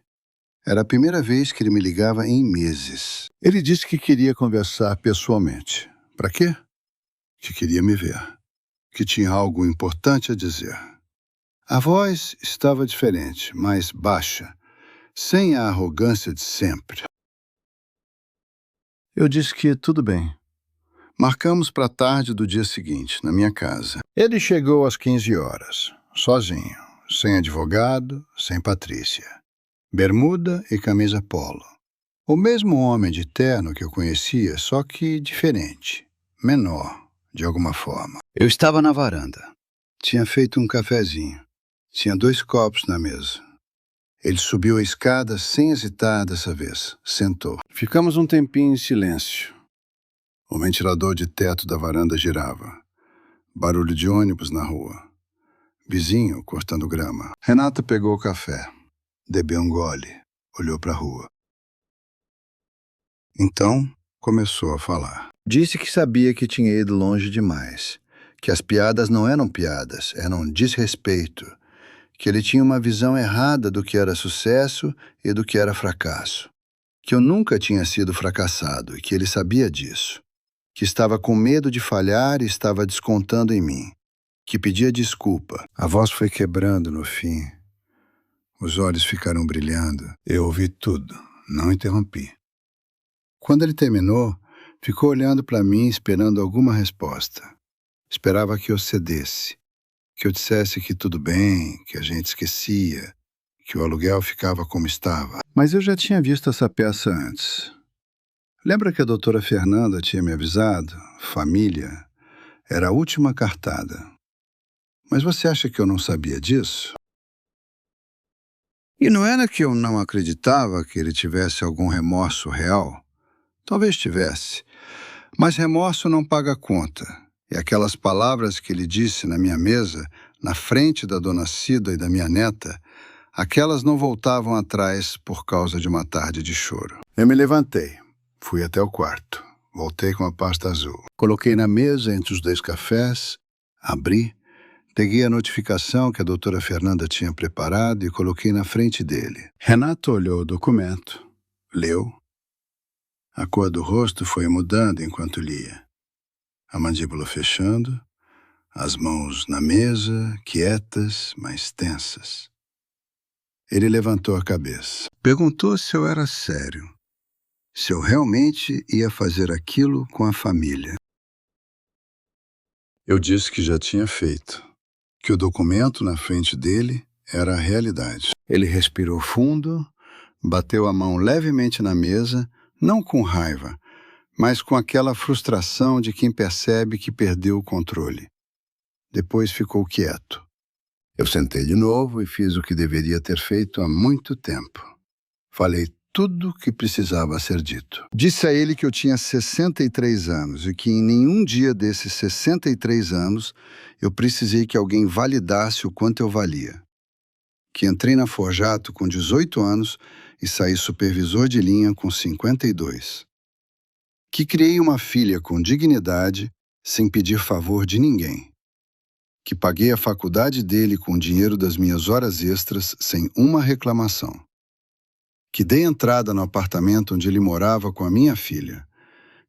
Era a primeira vez que ele me ligava em meses. Ele disse que queria conversar pessoalmente. Para quê? Que queria me ver. Que tinha algo importante a dizer. A voz estava diferente, mais baixa, sem a arrogância de sempre. Eu disse que tudo bem. Marcamos para a tarde do dia seguinte, na minha casa. Ele chegou às 15 horas, sozinho, sem advogado, sem Patrícia. Bermuda e camisa polo. O mesmo homem de terno que eu conhecia, só que diferente, menor, de alguma forma. Eu estava na varanda. Tinha feito um cafezinho. Tinha 2 copos na mesa. Ele subiu a escada sem hesitar dessa vez. Sentou. Ficamos um tempinho em silêncio. O ventilador de teto da varanda girava. Barulho de ônibus na rua. Vizinho cortando grama. Renata pegou o café. Bebeu um gole. Olhou para a rua. Então, começou a falar. Disse que sabia que tinha ido longe demais. Que as piadas não eram piadas, eram desrespeito. Que ele tinha uma visão errada do que era sucesso e do que era fracasso. Que eu nunca tinha sido fracassado e que ele sabia disso. Que estava com medo de falhar e estava descontando em mim. Que pedia desculpa. A voz foi quebrando no fim. Os olhos ficaram brilhando. Eu ouvi tudo, não interrompi. Quando ele terminou, ficou olhando para mim esperando alguma resposta. Esperava que eu cedesse. Que eu dissesse que tudo bem, que a gente esquecia, que o aluguel ficava como estava. Mas eu já tinha visto essa peça antes. Lembra que a doutora Fernanda tinha me avisado? Família era a última cartada. Mas você acha que eu não sabia disso? E não era que eu não acreditava que ele tivesse algum remorso real? Talvez tivesse. Mas remorso não paga conta. E aquelas palavras que ele disse na minha mesa, na frente da dona Cida e da minha neta, aquelas não voltavam atrás por causa de uma tarde de choro. Eu me levantei, fui até o quarto, voltei com a pasta azul. Coloquei na mesa entre os 2 cafés, abri, peguei a notificação que a doutora Fernanda tinha preparado e coloquei na frente dele. Renato olhou o documento, leu. A cor do rosto foi mudando enquanto lia. A mandíbula fechando, as mãos na mesa, quietas, mas tensas. Ele levantou a cabeça. Perguntou se eu era sério. Se eu realmente ia fazer aquilo com a família. Eu disse que já tinha feito. Que o documento na frente dele era a realidade. Ele respirou fundo, bateu a mão levemente na mesa, não com raiva, mas com aquela frustração de quem percebe que perdeu o controle. Depois ficou quieto. Eu sentei de novo e fiz o que deveria ter feito há muito tempo. Falei tudo o que precisava ser dito. Disse a ele que eu tinha 63 anos e que em nenhum dia desses 63 anos eu precisei que alguém validasse o quanto eu valia. Que entrei na Forjato com 18 anos e saí supervisor de linha com 52. Que criei uma filha com dignidade, sem pedir favor de ninguém. Que paguei a faculdade dele com o dinheiro das minhas horas extras, sem uma reclamação. Que dei entrada no apartamento onde ele morava com a minha filha.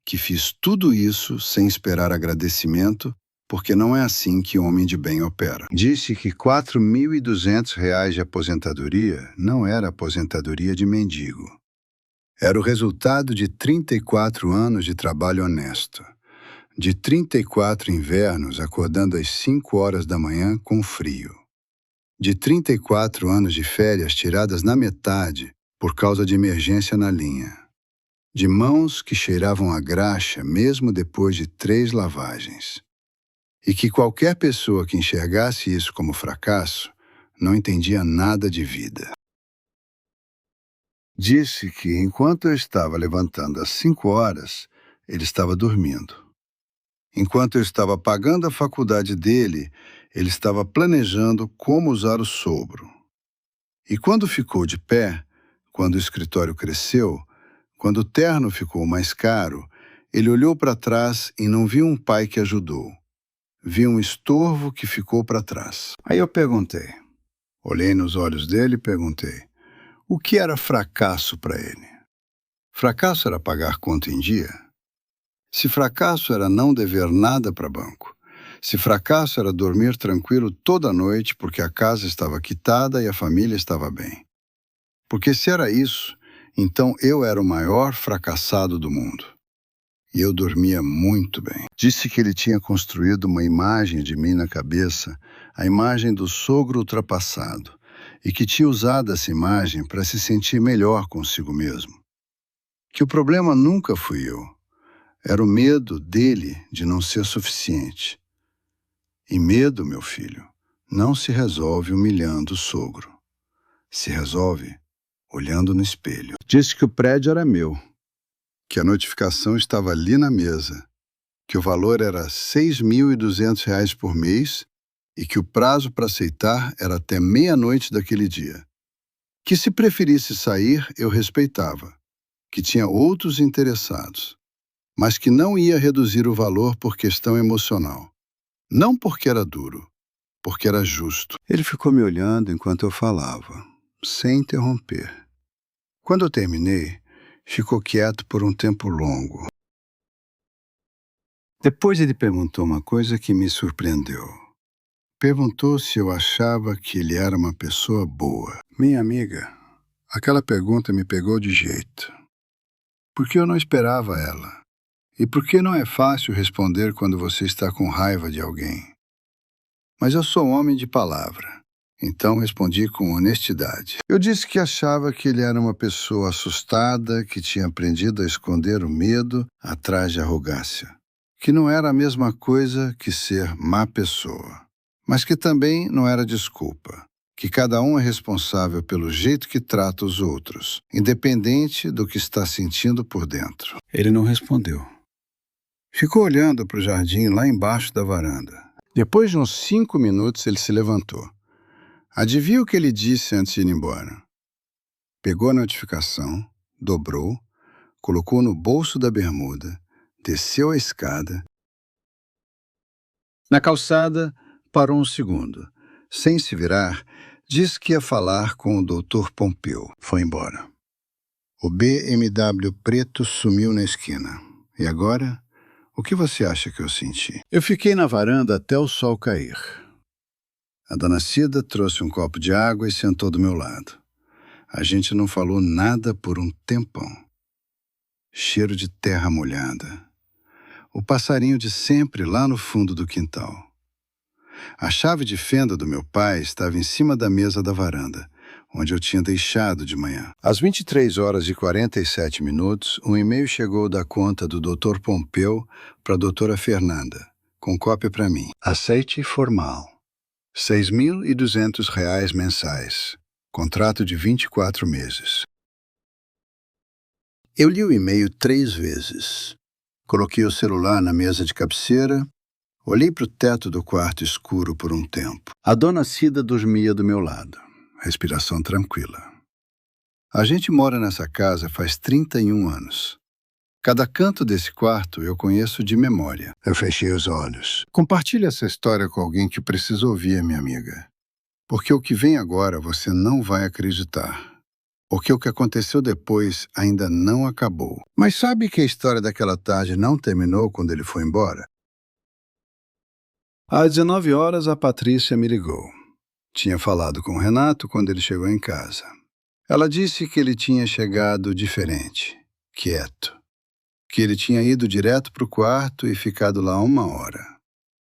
Que fiz tudo isso sem esperar agradecimento, porque não é assim que homem de bem opera. Disse que R$ 4.200 de aposentadoria não era aposentadoria de mendigo. Era o resultado de 34 anos de trabalho honesto, de 34 invernos acordando às 5 horas da manhã com frio, de 34 anos de férias tiradas na metade por causa de emergência na linha, de mãos que cheiravam a graxa mesmo depois de 3 lavagens, e que qualquer pessoa que enxergasse isso como fracasso não entendia nada de vida. Disse que, enquanto eu estava levantando às 5 horas, ele estava dormindo. Enquanto eu estava pagando a faculdade dele, ele estava planejando como usar o sogro. E quando ficou de pé, quando o escritório cresceu, quando o terno ficou mais caro, ele olhou para trás e não viu um pai que ajudou. Viu um estorvo que ficou para trás. Aí eu perguntei. Olhei nos olhos dele e perguntei. O que era fracasso para ele? Fracasso era pagar conta em dia? Se fracasso era não dever nada para banco, se fracasso era dormir tranquilo toda noite porque a casa estava quitada e a família estava bem. Porque se era isso, então eu era o maior fracassado do mundo. E eu dormia muito bem. Disse que ele tinha construído uma imagem de mim na cabeça, a imagem do sogro ultrapassado, e que tinha usado essa imagem para se sentir melhor consigo mesmo. Que o problema nunca fui eu. Era o medo dele de não ser suficiente. E medo, meu filho, não se resolve humilhando o sogro. se resolve olhando no espelho. Disse que o prédio era meu, que a notificação estava ali na mesa, que o valor era R$ 6.200 por mês e que o prazo para aceitar era até meia-noite daquele dia. Que se preferisse sair, eu respeitava, que tinha outros interessados, mas que não ia reduzir o valor por questão emocional. Não porque era duro, porque era justo. Ele ficou me olhando enquanto eu falava, sem interromper. Quando eu terminei, ficou quieto por um tempo longo. Depois ele perguntou uma coisa que me surpreendeu. Perguntou se eu achava que ele era uma pessoa boa. Minha amiga, aquela pergunta me pegou de jeito. Porque eu não esperava ela. E porque não é fácil responder quando você está com raiva de alguém. Mas eu sou um homem de palavra. Então respondi com honestidade. Eu disse que achava que ele era uma pessoa assustada, que tinha aprendido a esconder o medo atrás de arrogância. Que não era a mesma coisa que ser má pessoa. Mas que também não era desculpa. Que cada um é responsável pelo jeito que trata os outros, independente do que está sentindo por dentro. Ele não respondeu. Ficou olhando para o jardim lá embaixo da varanda. Depois de uns 5 minutos, ele se levantou. Adivinha o que ele disse antes de ir embora? Pegou a notificação, dobrou, colocou no bolso da bermuda, desceu a escada. Na calçada, parou um segundo. Sem se virar, disse que ia falar com o Dr. Pompeu. Foi embora. O BMW preto sumiu na esquina. E agora, o que você acha que eu senti? Eu fiquei na varanda até o sol cair. A dona Cida trouxe um copo de água e sentou do meu lado. A gente não falou nada por um tempão. Cheiro de terra molhada. O passarinho de sempre lá no fundo do quintal. A chave de fenda do meu pai estava em cima da mesa da varanda, onde eu tinha deixado de manhã. Às 23h47, um e-mail chegou da conta do Dr. Pompeu para a doutora Fernanda, com cópia para mim. Aceite formal. R$ 6.200 mensais. Contrato de 24 meses. Eu li o e-mail 3 vezes. Coloquei o celular na mesa de cabeceira, olhei para o teto do quarto escuro por um tempo. A dona Cida dormia do meu lado, respiração tranquila. A gente mora nessa casa faz 31 anos. Cada canto desse quarto eu conheço de memória. Eu fechei os olhos. Compartilhe essa história com alguém que precisa ouvir, minha amiga. Porque o que vem agora você não vai acreditar. Porque o que aconteceu depois ainda não acabou. Mas sabe que a história daquela tarde não terminou quando ele foi embora? Às 19 horas, a Patrícia me ligou. Tinha falado com o Renato quando ele chegou em casa. Ela disse que ele tinha chegado diferente, quieto. Que ele tinha ido direto para o quarto e ficado lá 1 hora.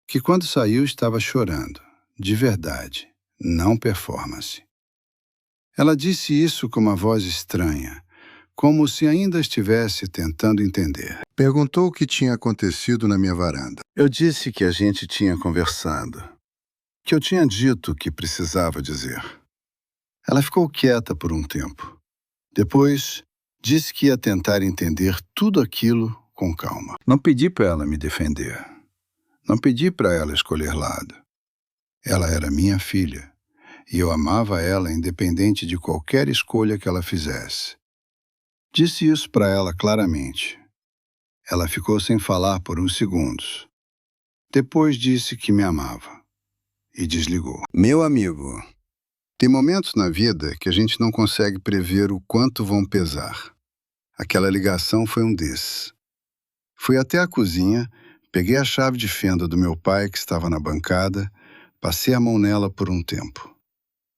Que quando saiu estava chorando, de verdade, não performance. Ela disse isso com uma voz estranha, como se ainda estivesse tentando entender. Perguntou o que tinha acontecido na minha varanda. Eu disse que a gente tinha conversado, que eu tinha dito o que precisava dizer. Ela ficou quieta por um tempo. Depois, disse que ia tentar entender tudo aquilo com calma. Não pedi para ela me defender. Não pedi para ela escolher lado. Ela era minha filha, e eu amava ela independente de qualquer escolha que ela fizesse. Disse isso para ela claramente. Ela ficou sem falar por uns segundos. Depois disse que me amava. E desligou. Meu amigo, tem momentos na vida que a gente não consegue prever o quanto vão pesar. Aquela ligação foi um desses. Fui até a cozinha, peguei a chave de fenda do meu pai que estava na bancada, passei a mão nela por um tempo.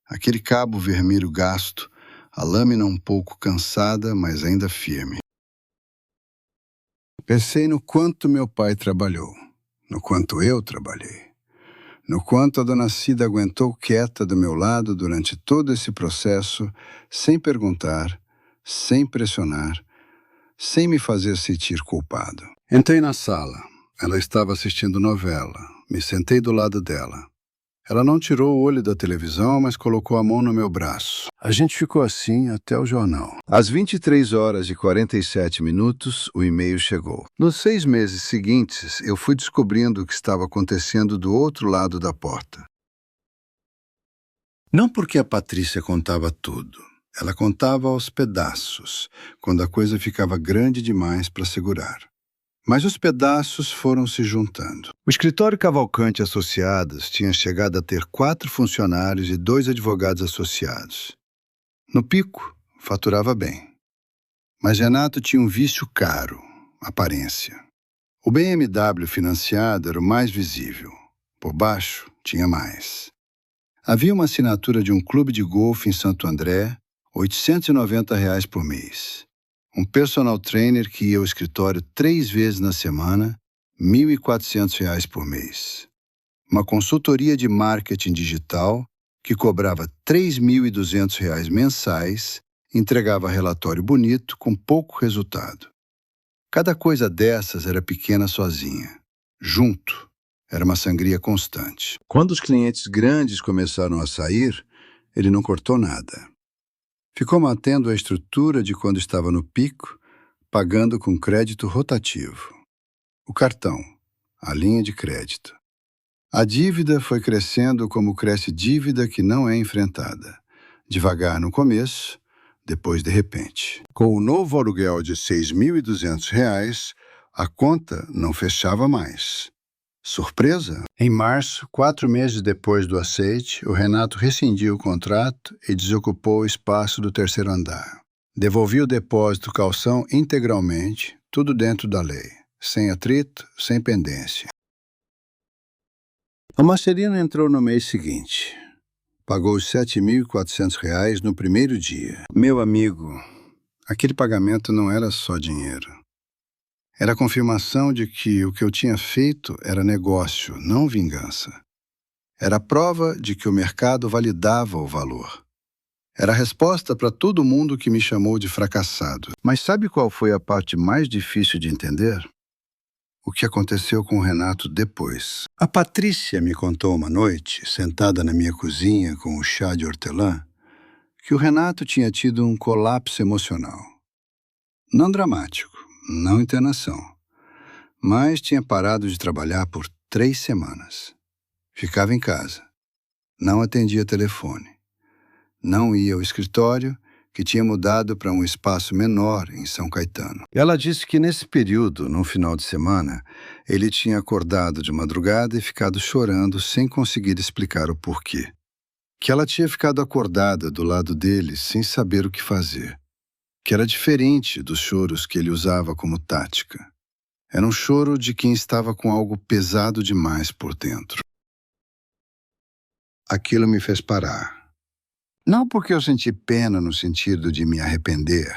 Aquele cabo vermelho gasto, a lâmina um pouco cansada, mas ainda firme. Pensei no quanto meu pai trabalhou, no quanto eu trabalhei, no quanto a dona Cida aguentou quieta do meu lado durante todo esse processo, sem perguntar, sem pressionar, sem me fazer sentir culpado. Entrei na sala. Ela estava assistindo novela. Me sentei do lado dela. Ela não tirou o olho da televisão, mas colocou a mão no meu braço. A gente ficou assim até o jornal. Às 23h47, o e-mail chegou. Nos 6 meses seguintes, eu fui descobrindo o que estava acontecendo do outro lado da porta. Não porque a Patrícia contava tudo. Ela contava aos pedaços, quando a coisa ficava grande demais para segurar. Mas os pedaços foram se juntando. O escritório Cavalcante Associados tinha chegado a ter 4 funcionários e 2 advogados associados. No pico, faturava bem. Mas Renato tinha um vício caro, aparência. O BMW financiado era o mais visível. Por baixo, tinha mais. Havia uma assinatura de um clube de golfe em Santo André, R$ 890 por mês. Um personal trainer que ia ao escritório 3 vezes na semana, R$ 1.400 por mês. Uma consultoria de marketing digital que cobrava R$ 3.200 mensais, entregava relatório bonito com pouco resultado. Cada coisa dessas era pequena sozinha. Junto, era uma sangria constante. Quando os clientes grandes começaram a sair, ele não cortou nada. Ficou mantendo a estrutura de quando estava no pico, pagando com crédito rotativo. O cartão, a linha de crédito. A dívida foi crescendo como cresce dívida que não é enfrentada. Devagar no começo, depois de repente. Com o novo aluguel de R$ 6.200, a conta não fechava mais. Surpresa? Em março, 4 meses depois do aceite, o Renato rescindiu o contrato e desocupou o espaço do 3º andar. Devolvia o depósito calção integralmente, tudo dentro da lei, sem atrito, sem pendência. A Marcelina entrou no mês seguinte. Pagou os R$ 7.400 no primeiro dia. Meu amigo, aquele pagamento não era só dinheiro. Era a confirmação de que o que eu tinha feito era negócio, não vingança. Era a prova de que o mercado validava o valor. Era a resposta para todo mundo que me chamou de fracassado. Mas sabe qual foi a parte mais difícil de entender? O que aconteceu com o Renato depois. A Patrícia me contou uma noite, sentada na minha cozinha com o chá de hortelã, que o Renato tinha tido um colapso emocional. Não dramático. Não internação, mas tinha parado de trabalhar por 3 semanas. Ficava em casa, não atendia telefone, não ia ao escritório, que tinha mudado para um espaço menor em São Caetano. Ela disse que nesse período, no final de semana, ele tinha acordado de madrugada e ficado chorando sem conseguir explicar o porquê. Que ela tinha ficado acordada do lado dele sem saber o que fazer. Que era diferente dos choros que ele usava como tática. Era um choro de quem estava com algo pesado demais por dentro. Aquilo me fez parar. Não porque eu senti pena no sentido de me arrepender,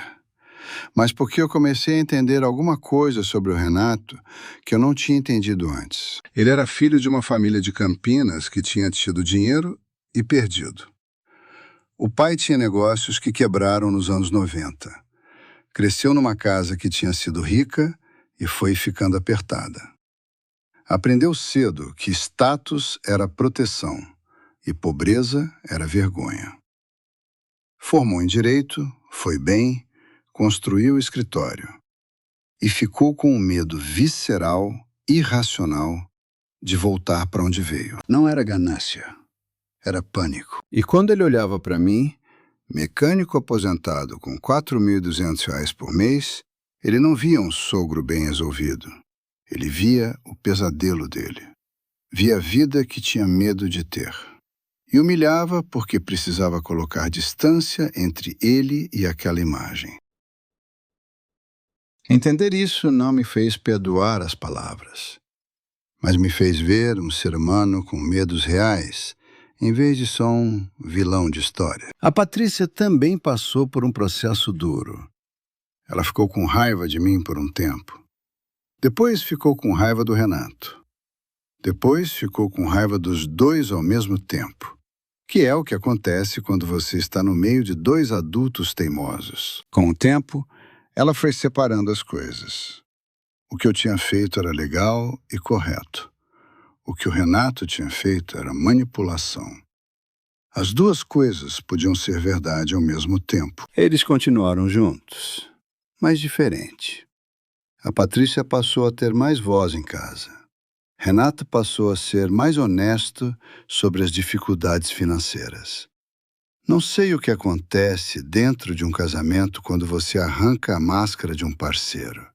mas porque eu comecei a entender alguma coisa sobre o Renato que eu não tinha entendido antes. Ele era filho de uma família de Campinas que tinha tido dinheiro e perdido. O pai tinha negócios que quebraram nos anos 90. Cresceu numa casa que tinha sido rica e foi ficando apertada. Aprendeu cedo que status era proteção e pobreza era vergonha. Formou em direito, foi bem, construiu o escritório e ficou com um medo visceral, irracional, de voltar para onde veio. Não era ganância, era pânico. E quando ele olhava para mim, mecânico aposentado com R$ 4.200 por mês, ele não via um sogro bem resolvido. Ele via o pesadelo dele. Via a vida que tinha medo de ter. E humilhava porque precisava colocar distância entre ele e aquela imagem. Entender isso não me fez perdoar as palavras, mas me fez ver um ser humano com medos reais, em vez de só um vilão de história. A Patrícia também passou por um processo duro. Ela ficou com raiva de mim por um tempo. Depois ficou com raiva do Renato. Depois ficou com raiva dos dois ao mesmo tempo, que é o que acontece quando você está no meio de 2 adultos teimosos. Com o tempo, ela foi separando as coisas. O que eu tinha feito era legal e correto. O que o Renato tinha feito era manipulação. As duas coisas podiam ser verdade ao mesmo tempo. Eles continuaram juntos, mas diferente. A Patrícia passou a ter mais voz em casa. Renato passou a ser mais honesto sobre as dificuldades financeiras. Não sei o que acontece dentro de um casamento quando você arranca a máscara de um parceiro,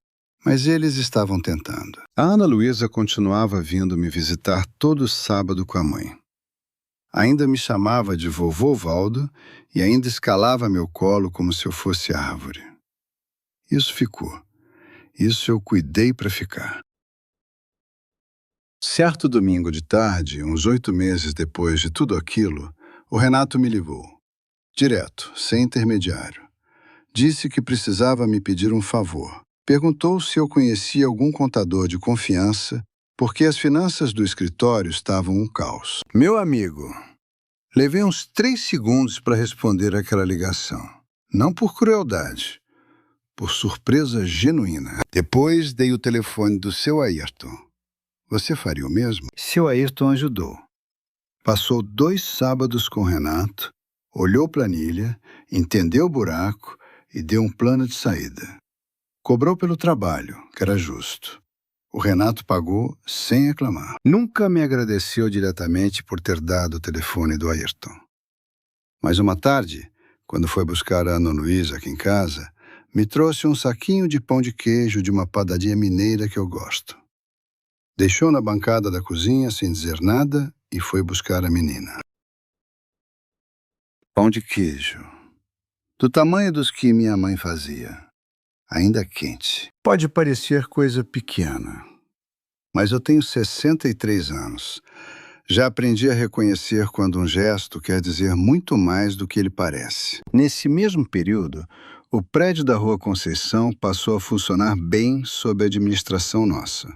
mas eles estavam tentando. A Ana Luísa continuava vindo me visitar todo sábado com a mãe. Ainda me chamava de vovô Valdo e ainda escalava meu colo como se eu fosse árvore. Isso ficou. Isso eu cuidei para ficar. Certo domingo de tarde, uns 8 meses depois de tudo aquilo, o Renato me ligou. Direto, sem intermediário. Disse que precisava me pedir um favor. Perguntou se eu conhecia algum contador de confiança, porque as finanças do escritório estavam um caos. Meu amigo, levei uns 3 segundos para responder aquela ligação. Não por crueldade, por surpresa genuína. Depois dei o telefone do seu Ayrton. Você faria o mesmo? Seu Ayrton ajudou. Passou 2 sábados com o Renato, olhou planilha, entendeu o buraco e deu um plano de saída. Cobrou pelo trabalho, que era justo. O Renato pagou sem reclamar. Nunca me agradeceu diretamente por ter dado o telefone do Ayrton. Mas uma tarde, quando foi buscar a Ana Luísa aqui em casa, me trouxe um saquinho de pão de queijo de uma padaria mineira que eu gosto. Deixou na bancada da cozinha sem dizer nada e foi buscar a menina. Pão de queijo, do tamanho dos que minha mãe fazia, ainda quente. Pode parecer coisa pequena, mas eu tenho 63 anos. Já aprendi a reconhecer quando um gesto quer dizer muito mais do que ele parece. Nesse mesmo período, o prédio da Rua Conceição passou a funcionar bem sob a administração nossa.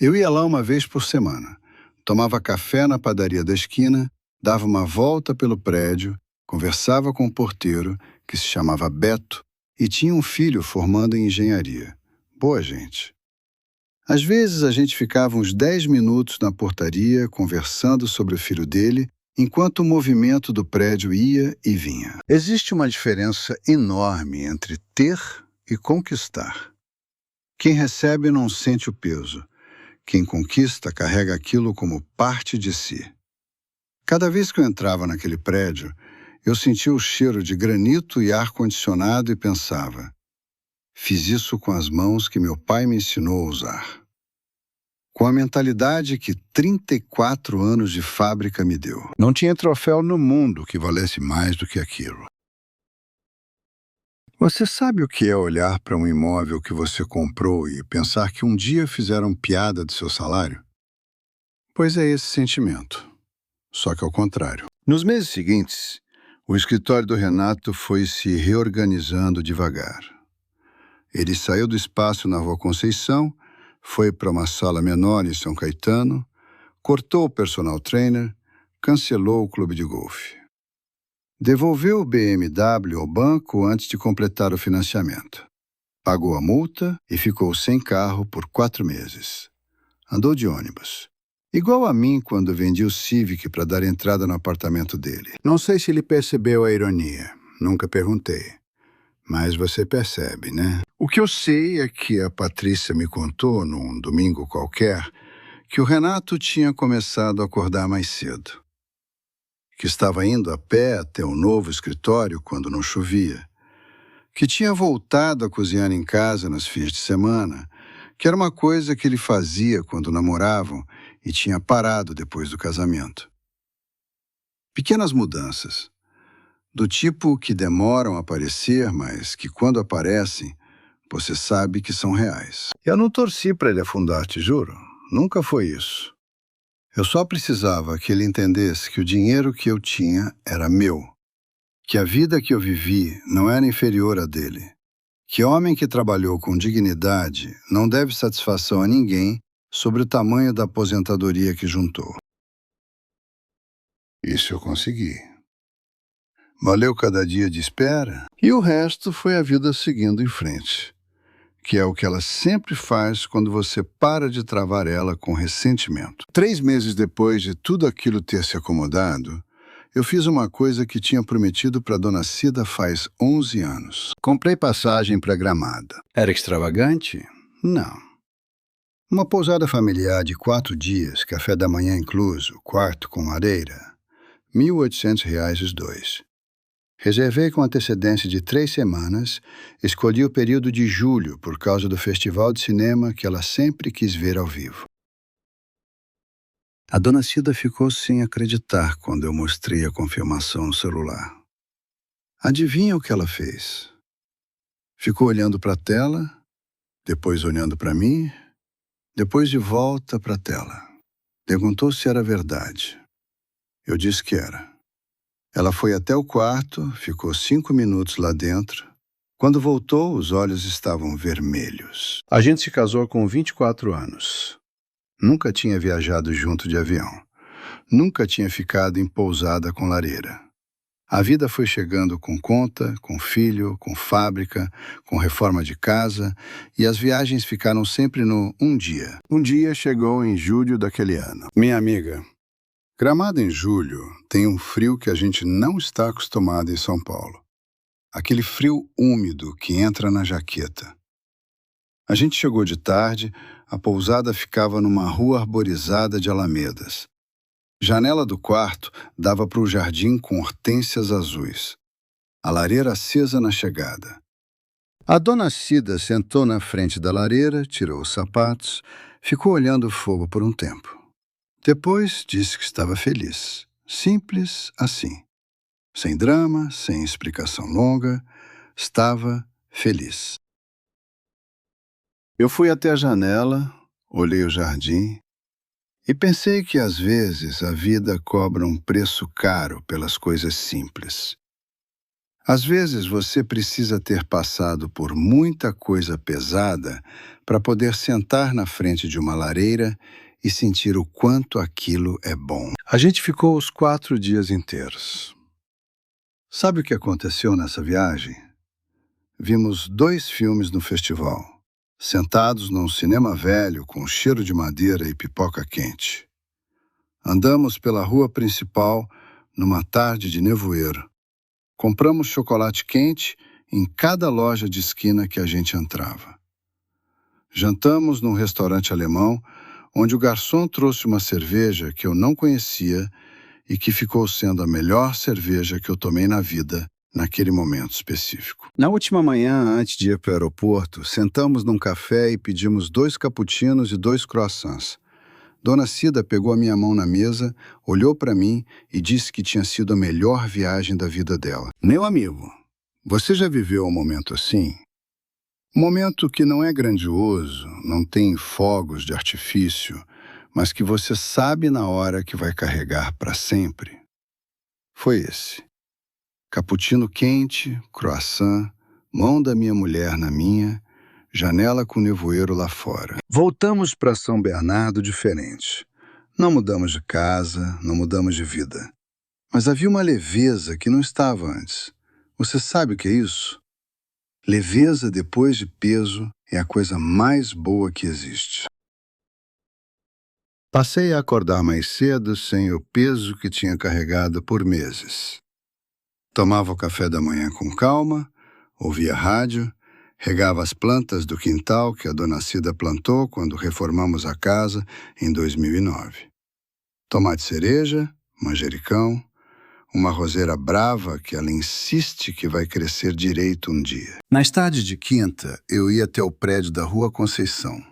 Eu ia lá uma vez por semana, tomava café na padaria da esquina, dava uma volta pelo prédio, conversava com o porteiro, que se chamava Beto, e tinha um filho formando em engenharia. Boa gente. Às vezes a gente ficava uns 10 minutos na portaria conversando sobre o filho dele, enquanto o movimento do prédio ia e vinha. Existe uma diferença enorme entre ter e conquistar. Quem recebe não sente o peso. Quem conquista carrega aquilo como parte de si. Cada vez que eu entrava naquele prédio, eu sentia o cheiro de granito e ar-condicionado e pensava: fiz isso com as mãos que meu pai me ensinou a usar. Com a mentalidade que 34 anos de fábrica me deu. Não tinha troféu no mundo que valesse mais do que aquilo. Você sabe o que é olhar para um imóvel que você comprou e pensar que um dia fizeram piada de seu salário? Pois é esse sentimento, só que ao contrário. Nos meses seguintes, o escritório do Renato foi se reorganizando devagar. Ele saiu do espaço na Rua Conceição, foi para uma sala menor em São Caetano, cortou o personal trainer, cancelou o clube de golfe. Devolveu o BMW ao banco antes de completar o financiamento. Pagou a multa e ficou sem carro por 4 meses. Andou de ônibus. Igual a mim quando vendi o Civic para dar entrada no apartamento dele. Não sei se ele percebeu a ironia. Nunca perguntei. Mas você percebe, né? O que eu sei é que a Patrícia me contou, num domingo qualquer, que o Renato tinha começado a acordar mais cedo. Que estava indo a pé até o novo escritório quando não chovia, que tinha voltado a cozinhar em casa nos fins de semana, que era uma coisa que ele fazia quando namoravam e tinha parado depois do casamento. Pequenas mudanças, do tipo que demoram a aparecer, mas que quando aparecem, você sabe que são reais. Eu não torci para ele afundar, te juro. Nunca foi isso. Eu só precisava que ele entendesse que o dinheiro que eu tinha era meu, que a vida que eu vivi não era inferior à dele, que homem que trabalhou com dignidade não deve satisfação a ninguém sobre o tamanho da aposentadoria que juntou. Isso eu consegui. Valeu cada dia de espera e o resto foi a vida seguindo em frente. que é o que ela sempre faz quando você para de travar ela com ressentimento. 3 meses depois de tudo aquilo ter se acomodado, eu fiz uma coisa que tinha prometido para Dona Cida faz 11 anos. Comprei passagem para Gramado. Era extravagante? Não. Uma pousada familiar de 4 dias, café da manhã incluso, quarto com lareira, R$ 1.800 os dois. Reservei com antecedência de 3 semanas, escolhi o período de julho por causa do festival de cinema que ela sempre quis ver ao vivo. A Dona Cida ficou sem acreditar quando eu mostrei a confirmação no celular. Adivinha o que ela fez? Ficou olhando para a tela, depois olhando para mim, depois de volta para a tela. Perguntou se era verdade. Eu disse que era. Ela foi até o quarto, ficou 5 minutos lá dentro. Quando voltou, os olhos estavam vermelhos. A gente se casou com 24 anos. Nunca tinha viajado junto de avião. Nunca tinha ficado em pousada com lareira. A vida foi chegando com conta, com filho, com fábrica, com reforma de casa, e as viagens ficaram sempre no um dia. Um dia chegou em julho daquele ano. Minha amiga, Gramado em julho tem um frio que a gente não está acostumado em São Paulo. Aquele frio úmido que entra na jaqueta. A gente chegou de tarde, a pousada ficava numa rua arborizada de alamedas. Janela do quarto dava para o jardim com hortênsias azuis. A lareira acesa na chegada. A Dona Cida sentou na frente da lareira, tirou os sapatos, ficou olhando o fogo por um tempo. Depois disse que estava feliz. Simples assim. Sem drama, sem explicação longa, estava feliz. Eu fui até a janela, olhei o jardim e pensei que às vezes a vida cobra um preço caro pelas coisas simples. Às vezes você precisa ter passado por muita coisa pesada para poder sentar na frente de uma lareira e sentir o quanto aquilo é bom. A gente ficou os 4 dias inteiros. Sabe o que aconteceu nessa viagem? Vimos 2 filmes no festival, sentados num cinema velho com cheiro de madeira e pipoca quente. Andamos pela rua principal numa tarde de nevoeiro. Compramos chocolate quente em cada loja de esquina que a gente entrava. Jantamos num restaurante alemão, onde o garçom trouxe uma cerveja que eu não conhecia e que ficou sendo a melhor cerveja que eu tomei na vida naquele momento específico. Na última manhã, antes de ir para o aeroporto, sentamos num café e pedimos 2 cappuccinos e 2 croissants. Dona Cida pegou a minha mão na mesa, olhou para mim e disse que tinha sido a melhor viagem da vida dela. Meu amigo, você já viveu um momento assim? Um momento que não é grandioso, não tem fogos de artifício, mas que você sabe na hora que vai carregar para sempre? Foi esse. Cappuccino quente, croissant, mão da minha mulher na minha, janela com nevoeiro lá fora. Voltamos para São Bernardo diferente. Não mudamos de casa, não mudamos de vida. Mas havia uma leveza que não estava antes. Você sabe o que é isso? Leveza depois de peso é a coisa mais boa que existe. Passei a acordar mais cedo sem o peso que tinha carregado por meses. Tomava o café da manhã com calma, ouvia rádio, regava as plantas do quintal que a Dona Cida plantou quando reformamos a casa em 2009. Tomate cereja, manjericão, uma roseira brava que ela insiste que vai crescer direito um dia. Nas tardes de quinta, eu ia até o prédio da Rua Conceição.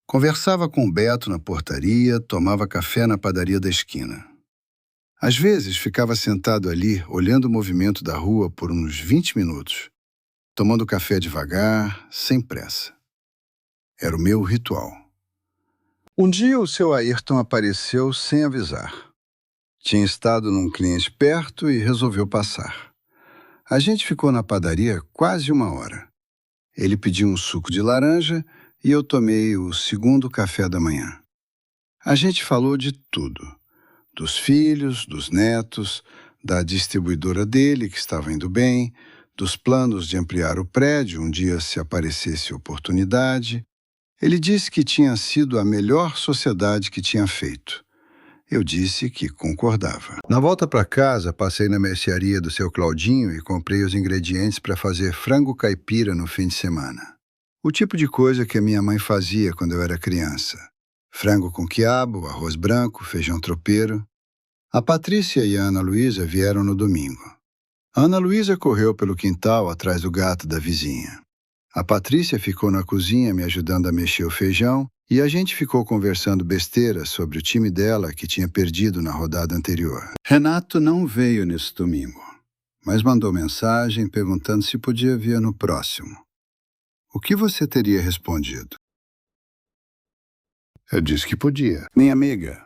Conversava com o Beto na portaria, tomava café na padaria da esquina. Às vezes, ficava sentado ali, olhando o movimento da rua por uns 20 minutos, tomando café devagar, sem pressa. Era o meu ritual. Um dia, o seu Ayrton apareceu sem avisar. Tinha estado num cliente perto e resolveu passar. A gente ficou na padaria quase 1 hora. Ele pediu um suco de laranja e eu tomei o segundo café da manhã. A gente falou de tudo. Dos filhos, dos netos, da distribuidora dele, que estava indo bem, dos planos de ampliar o prédio um dia se aparecesse oportunidade. Ele disse que tinha sido a melhor sociedade que tinha feito. Eu disse que concordava. Na volta para casa, passei na mercearia do seu Claudinho e comprei os ingredientes para fazer frango caipira no fim de semana. O tipo de coisa que a minha mãe fazia quando eu era criança. Frango com quiabo, arroz branco, feijão tropeiro. A Patrícia e a Ana Luísa vieram no domingo. A Ana Luísa correu pelo quintal atrás do gato da vizinha. A Patrícia ficou na cozinha me ajudando a mexer o feijão e a gente ficou conversando besteira sobre o time dela que tinha perdido na rodada anterior. Renato não veio nesse domingo, mas mandou mensagem perguntando se podia vir no próximo. O que você teria respondido? Eu disse que podia. Minha amiga,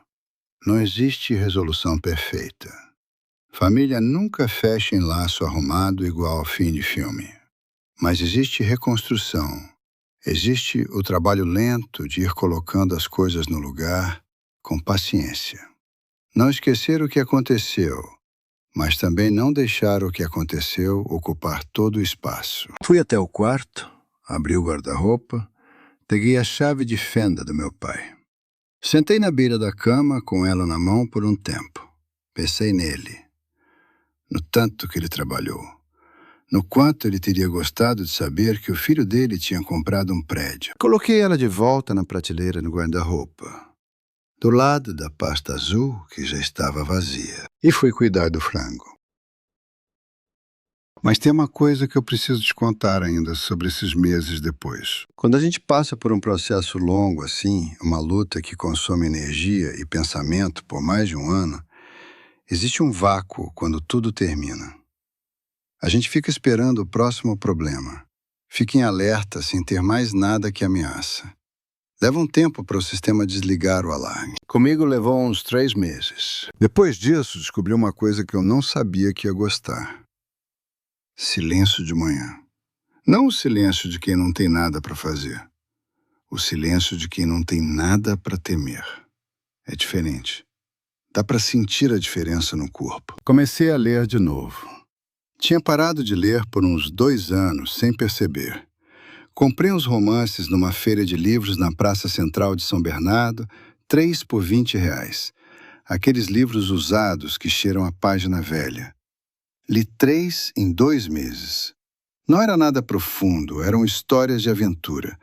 não existe resolução perfeita. Família nunca fecha em laço arrumado igual ao fim de filme. Mas existe reconstrução. Existe o trabalho lento de ir colocando as coisas no lugar com paciência. Não esquecer o que aconteceu, mas também não deixar o que aconteceu ocupar todo o espaço. Fui até o quarto, abri o guarda-roupa, peguei a chave de fenda do meu pai. Sentei na beira da cama com ela na mão por um tempo. Pensei nele, no tanto que ele trabalhou. No quanto ele teria gostado de saber que o filho dele tinha comprado um prédio. Coloquei ela de volta na prateleira no guarda-roupa, do lado da pasta azul que já estava vazia, e fui cuidar do frango. Mas tem uma coisa que eu preciso te contar ainda sobre esses meses depois. Quando a gente passa por um processo longo assim, uma luta que consome energia e pensamento por mais de um ano, existe um vácuo quando tudo termina. A gente fica esperando o próximo problema. Fica em alerta sem ter mais nada que ameaça. Leva um tempo para o sistema desligar o alarme. Comigo levou uns 3 meses. Depois disso, descobri uma coisa que eu não sabia que ia gostar. Silêncio de manhã. Não o silêncio de quem não tem nada para fazer. O silêncio de quem não tem nada para temer. É diferente. Dá para sentir a diferença no corpo. Comecei a ler de novo. Tinha parado de ler por uns 2 anos, sem perceber. Comprei uns romances numa feira de livros na Praça Central de São Bernardo, 3 por R$20. Aqueles livros usados que cheiram a página velha. Li 3 em 2 meses. Não era nada profundo, eram histórias de aventura,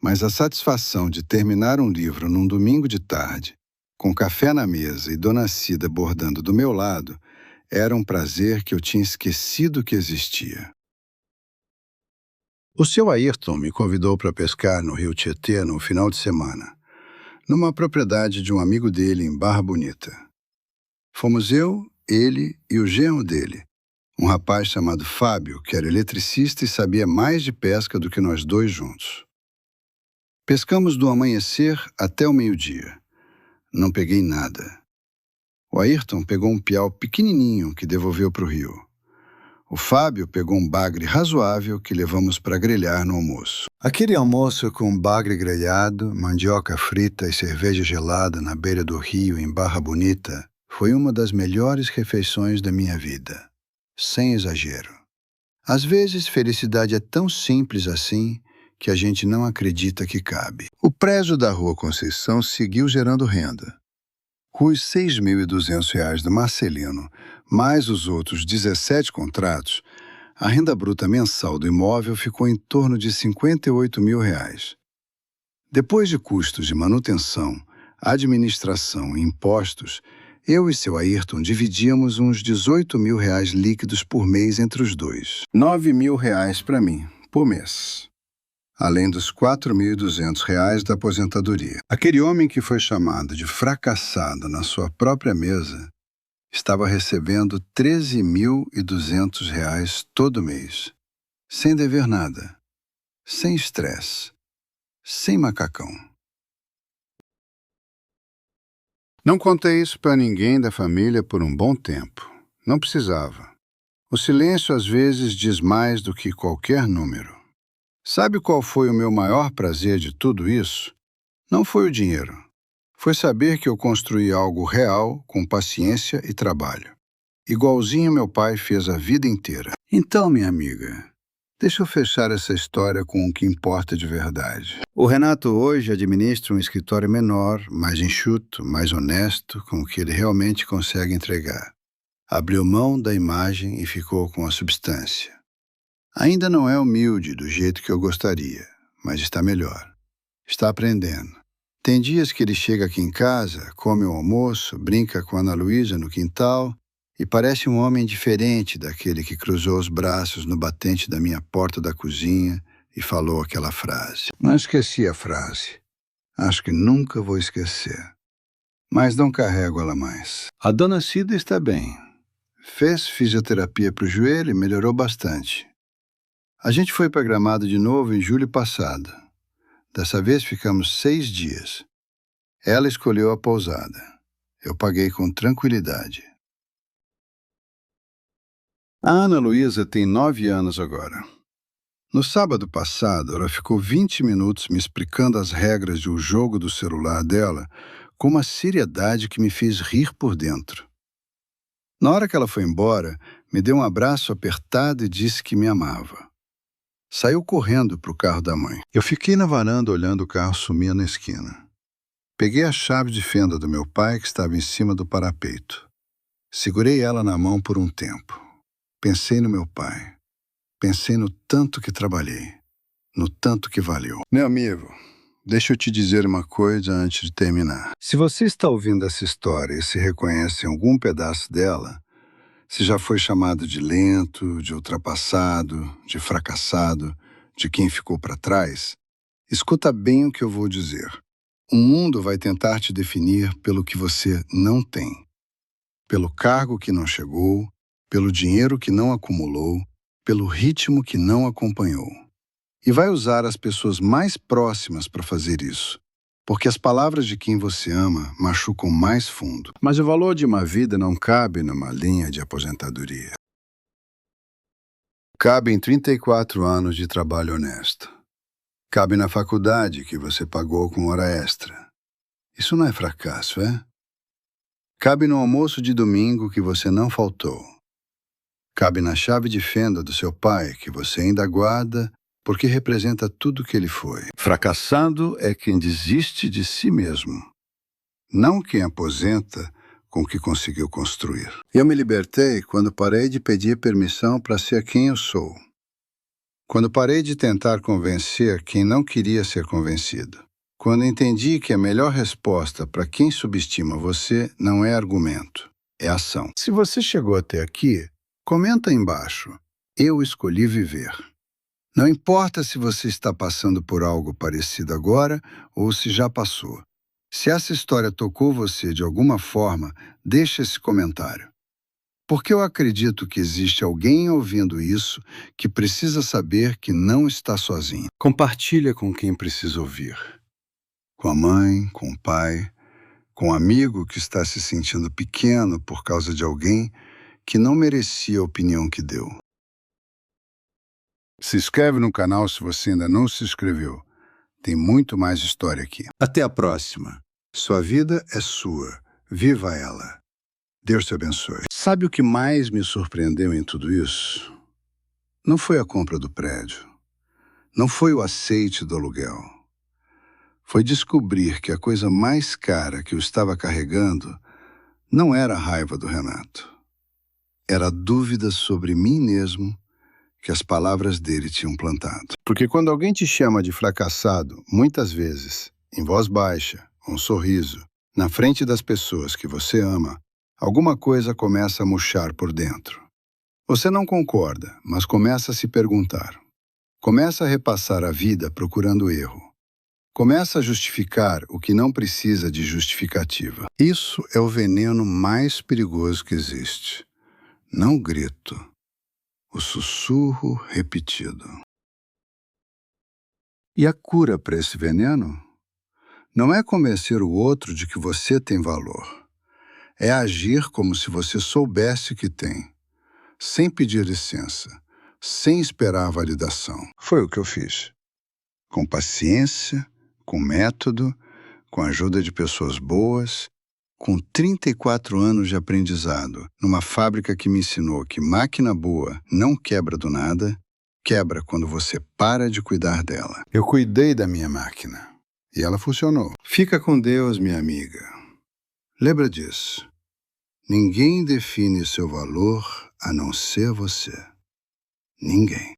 mas a satisfação de terminar um livro num domingo de tarde, com café na mesa e Dona Cida bordando do meu lado, era um prazer que eu tinha esquecido que existia. O seu Ayrton me convidou para pescar no Rio Tietê no final de semana, numa propriedade de um amigo dele em Barra Bonita. Fomos eu, ele e o genro dele, um rapaz chamado Fábio, que era eletricista e sabia mais de pesca do que nós dois juntos. Pescamos do amanhecer até o meio-dia. Não peguei nada. O Ayrton pegou um piau pequenininho que devolveu para o rio. O Fábio pegou um bagre razoável que levamos para grelhar no almoço. Aquele almoço com bagre grelhado, mandioca frita e cerveja gelada na beira do rio em Barra Bonita foi uma das melhores refeições da minha vida. Sem exagero. Às vezes, felicidade é tão simples assim que a gente não acredita que cabe. O prédio da Rua Conceição seguiu gerando renda. Os R$6.200 do Marcelino, mais os outros 17 contratos, a renda bruta mensal do imóvel ficou em torno de R$58 mil. Depois de custos de manutenção, administração e impostos, eu e seu Ayrton dividíamos uns R$18 mil líquidos por mês entre os dois. R$9 mil para mim, por mês. Além dos R$4.200 da aposentadoria. Aquele homem que foi chamado de fracassado na sua própria mesa estava recebendo R$13.200 todo mês, sem dever nada, sem estresse, sem macacão. Não contei isso para ninguém da família por um bom tempo. Não precisava. O silêncio às vezes diz mais do que qualquer número. Sabe qual foi o meu maior prazer de tudo isso? Não foi o dinheiro. Foi saber que eu construí algo real com paciência e trabalho. igualzinho meu pai fez a vida inteira. Então, minha amiga, deixa eu fechar essa história com o que importa de verdade. O Renato hoje administra um escritório menor, mais enxuto, mais honesto, com o que ele realmente consegue entregar. Abriu mão da imagem e ficou com a substância. Ainda não é humilde do jeito que eu gostaria, mas está melhor. Está aprendendo. Tem dias que ele chega aqui em casa, come o almoço, brinca com a Ana Luísa no quintal e parece um homem diferente daquele que cruzou os braços no batente da minha porta da cozinha e falou aquela frase. Não esqueci a frase. Acho que nunca vou esquecer. Mas não carrego ela mais. A dona Cida está bem. Fez fisioterapia para o joelho e melhorou bastante. A gente foi para Gramado de novo em julho passado. Dessa vez ficamos 6 dias. Ela escolheu a pousada. Eu paguei com tranquilidade. A Ana Luísa tem 9 anos agora. No sábado passado, ela ficou 20 minutos me explicando as regras de um jogo do celular dela com uma seriedade que me fez rir por dentro. Na hora que ela foi embora, me deu um abraço apertado e disse que me amava. Saiu correndo para o carro da mãe. Eu fiquei na varanda olhando o carro sumir na esquina. Peguei a chave de fenda do meu pai, que estava em cima do parapeito. Segurei ela na mão por um tempo. Pensei no meu pai. Pensei no tanto que trabalhei. No tanto que valeu. Meu amigo, deixa eu te dizer uma coisa antes de terminar. Se você está ouvindo essa história e se reconhece em algum pedaço dela, se já foi chamado de lento, de ultrapassado, de fracassado, de quem ficou para trás, escuta bem o que eu vou dizer. O mundo vai tentar te definir pelo que você não tem. Pelo cargo que não chegou, pelo dinheiro que não acumulou, pelo ritmo que não acompanhou. E vai usar as pessoas mais próximas para fazer isso, porque as palavras de quem você ama machucam mais fundo. Mas o valor de uma vida não cabe numa linha de aposentadoria. Cabe em 34 anos de trabalho honesto. Cabe na faculdade que você pagou com hora extra. Isso não é fracasso, é? Cabe no almoço de domingo que você não faltou. Cabe na chave de fenda do seu pai que você ainda guarda porque representa tudo que ele foi. Fracassado é quem desiste de si mesmo, não quem aposenta com o que conseguiu construir. Eu me libertei quando parei de pedir permissão para ser quem eu sou. Quando parei de tentar convencer quem não queria ser convencido. Quando entendi que a melhor resposta para quem subestima você não é argumento, é ação. Se você chegou até aqui, comenta aí embaixo. Eu escolhi viver. Não importa se você está passando por algo parecido agora ou se já passou. Se essa história tocou você de alguma forma, deixa esse comentário. Porque eu acredito que existe alguém ouvindo isso que precisa saber que não está sozinho. Compartilha com quem precisa ouvir. Com a mãe, com o pai, com um amigo que está se sentindo pequeno por causa de alguém que não merecia a opinião que deu. Se inscreve no canal se você ainda não se inscreveu. Tem muito mais história aqui. Até a próxima. Sua vida é sua. Viva ela. Deus te abençoe. Sabe o que mais me surpreendeu em tudo isso? Não foi a compra do prédio. Não foi o aceite do aluguel. Foi descobrir que a coisa mais cara que eu estava carregando não era a raiva do Renato. Era a dúvida sobre mim mesmo que as palavras dele tinham plantado. Porque quando alguém te chama de fracassado, muitas vezes, em voz baixa, com um sorriso, na frente das pessoas que você ama, alguma coisa começa a murchar por dentro. Você não concorda, mas começa a se perguntar. Começa a repassar a vida procurando erro. Começa a justificar o que não precisa de justificativa. Isso é o veneno mais perigoso que existe. Não o grito, o sussurro repetido. E a cura para esse veneno? Não é convencer o outro de que você tem valor. É agir como se você soubesse que tem, sem pedir licença, sem esperar a validação. Foi o que eu fiz. Com paciência, com método, com a ajuda de pessoas boas, com 34 anos de aprendizado, numa fábrica que me ensinou que máquina boa não quebra do nada, quebra quando você para de cuidar dela. Eu cuidei da minha máquina e ela funcionou. Fica com Deus, minha amiga. Lembra disso. Ninguém define seu valor a não ser você. Ninguém.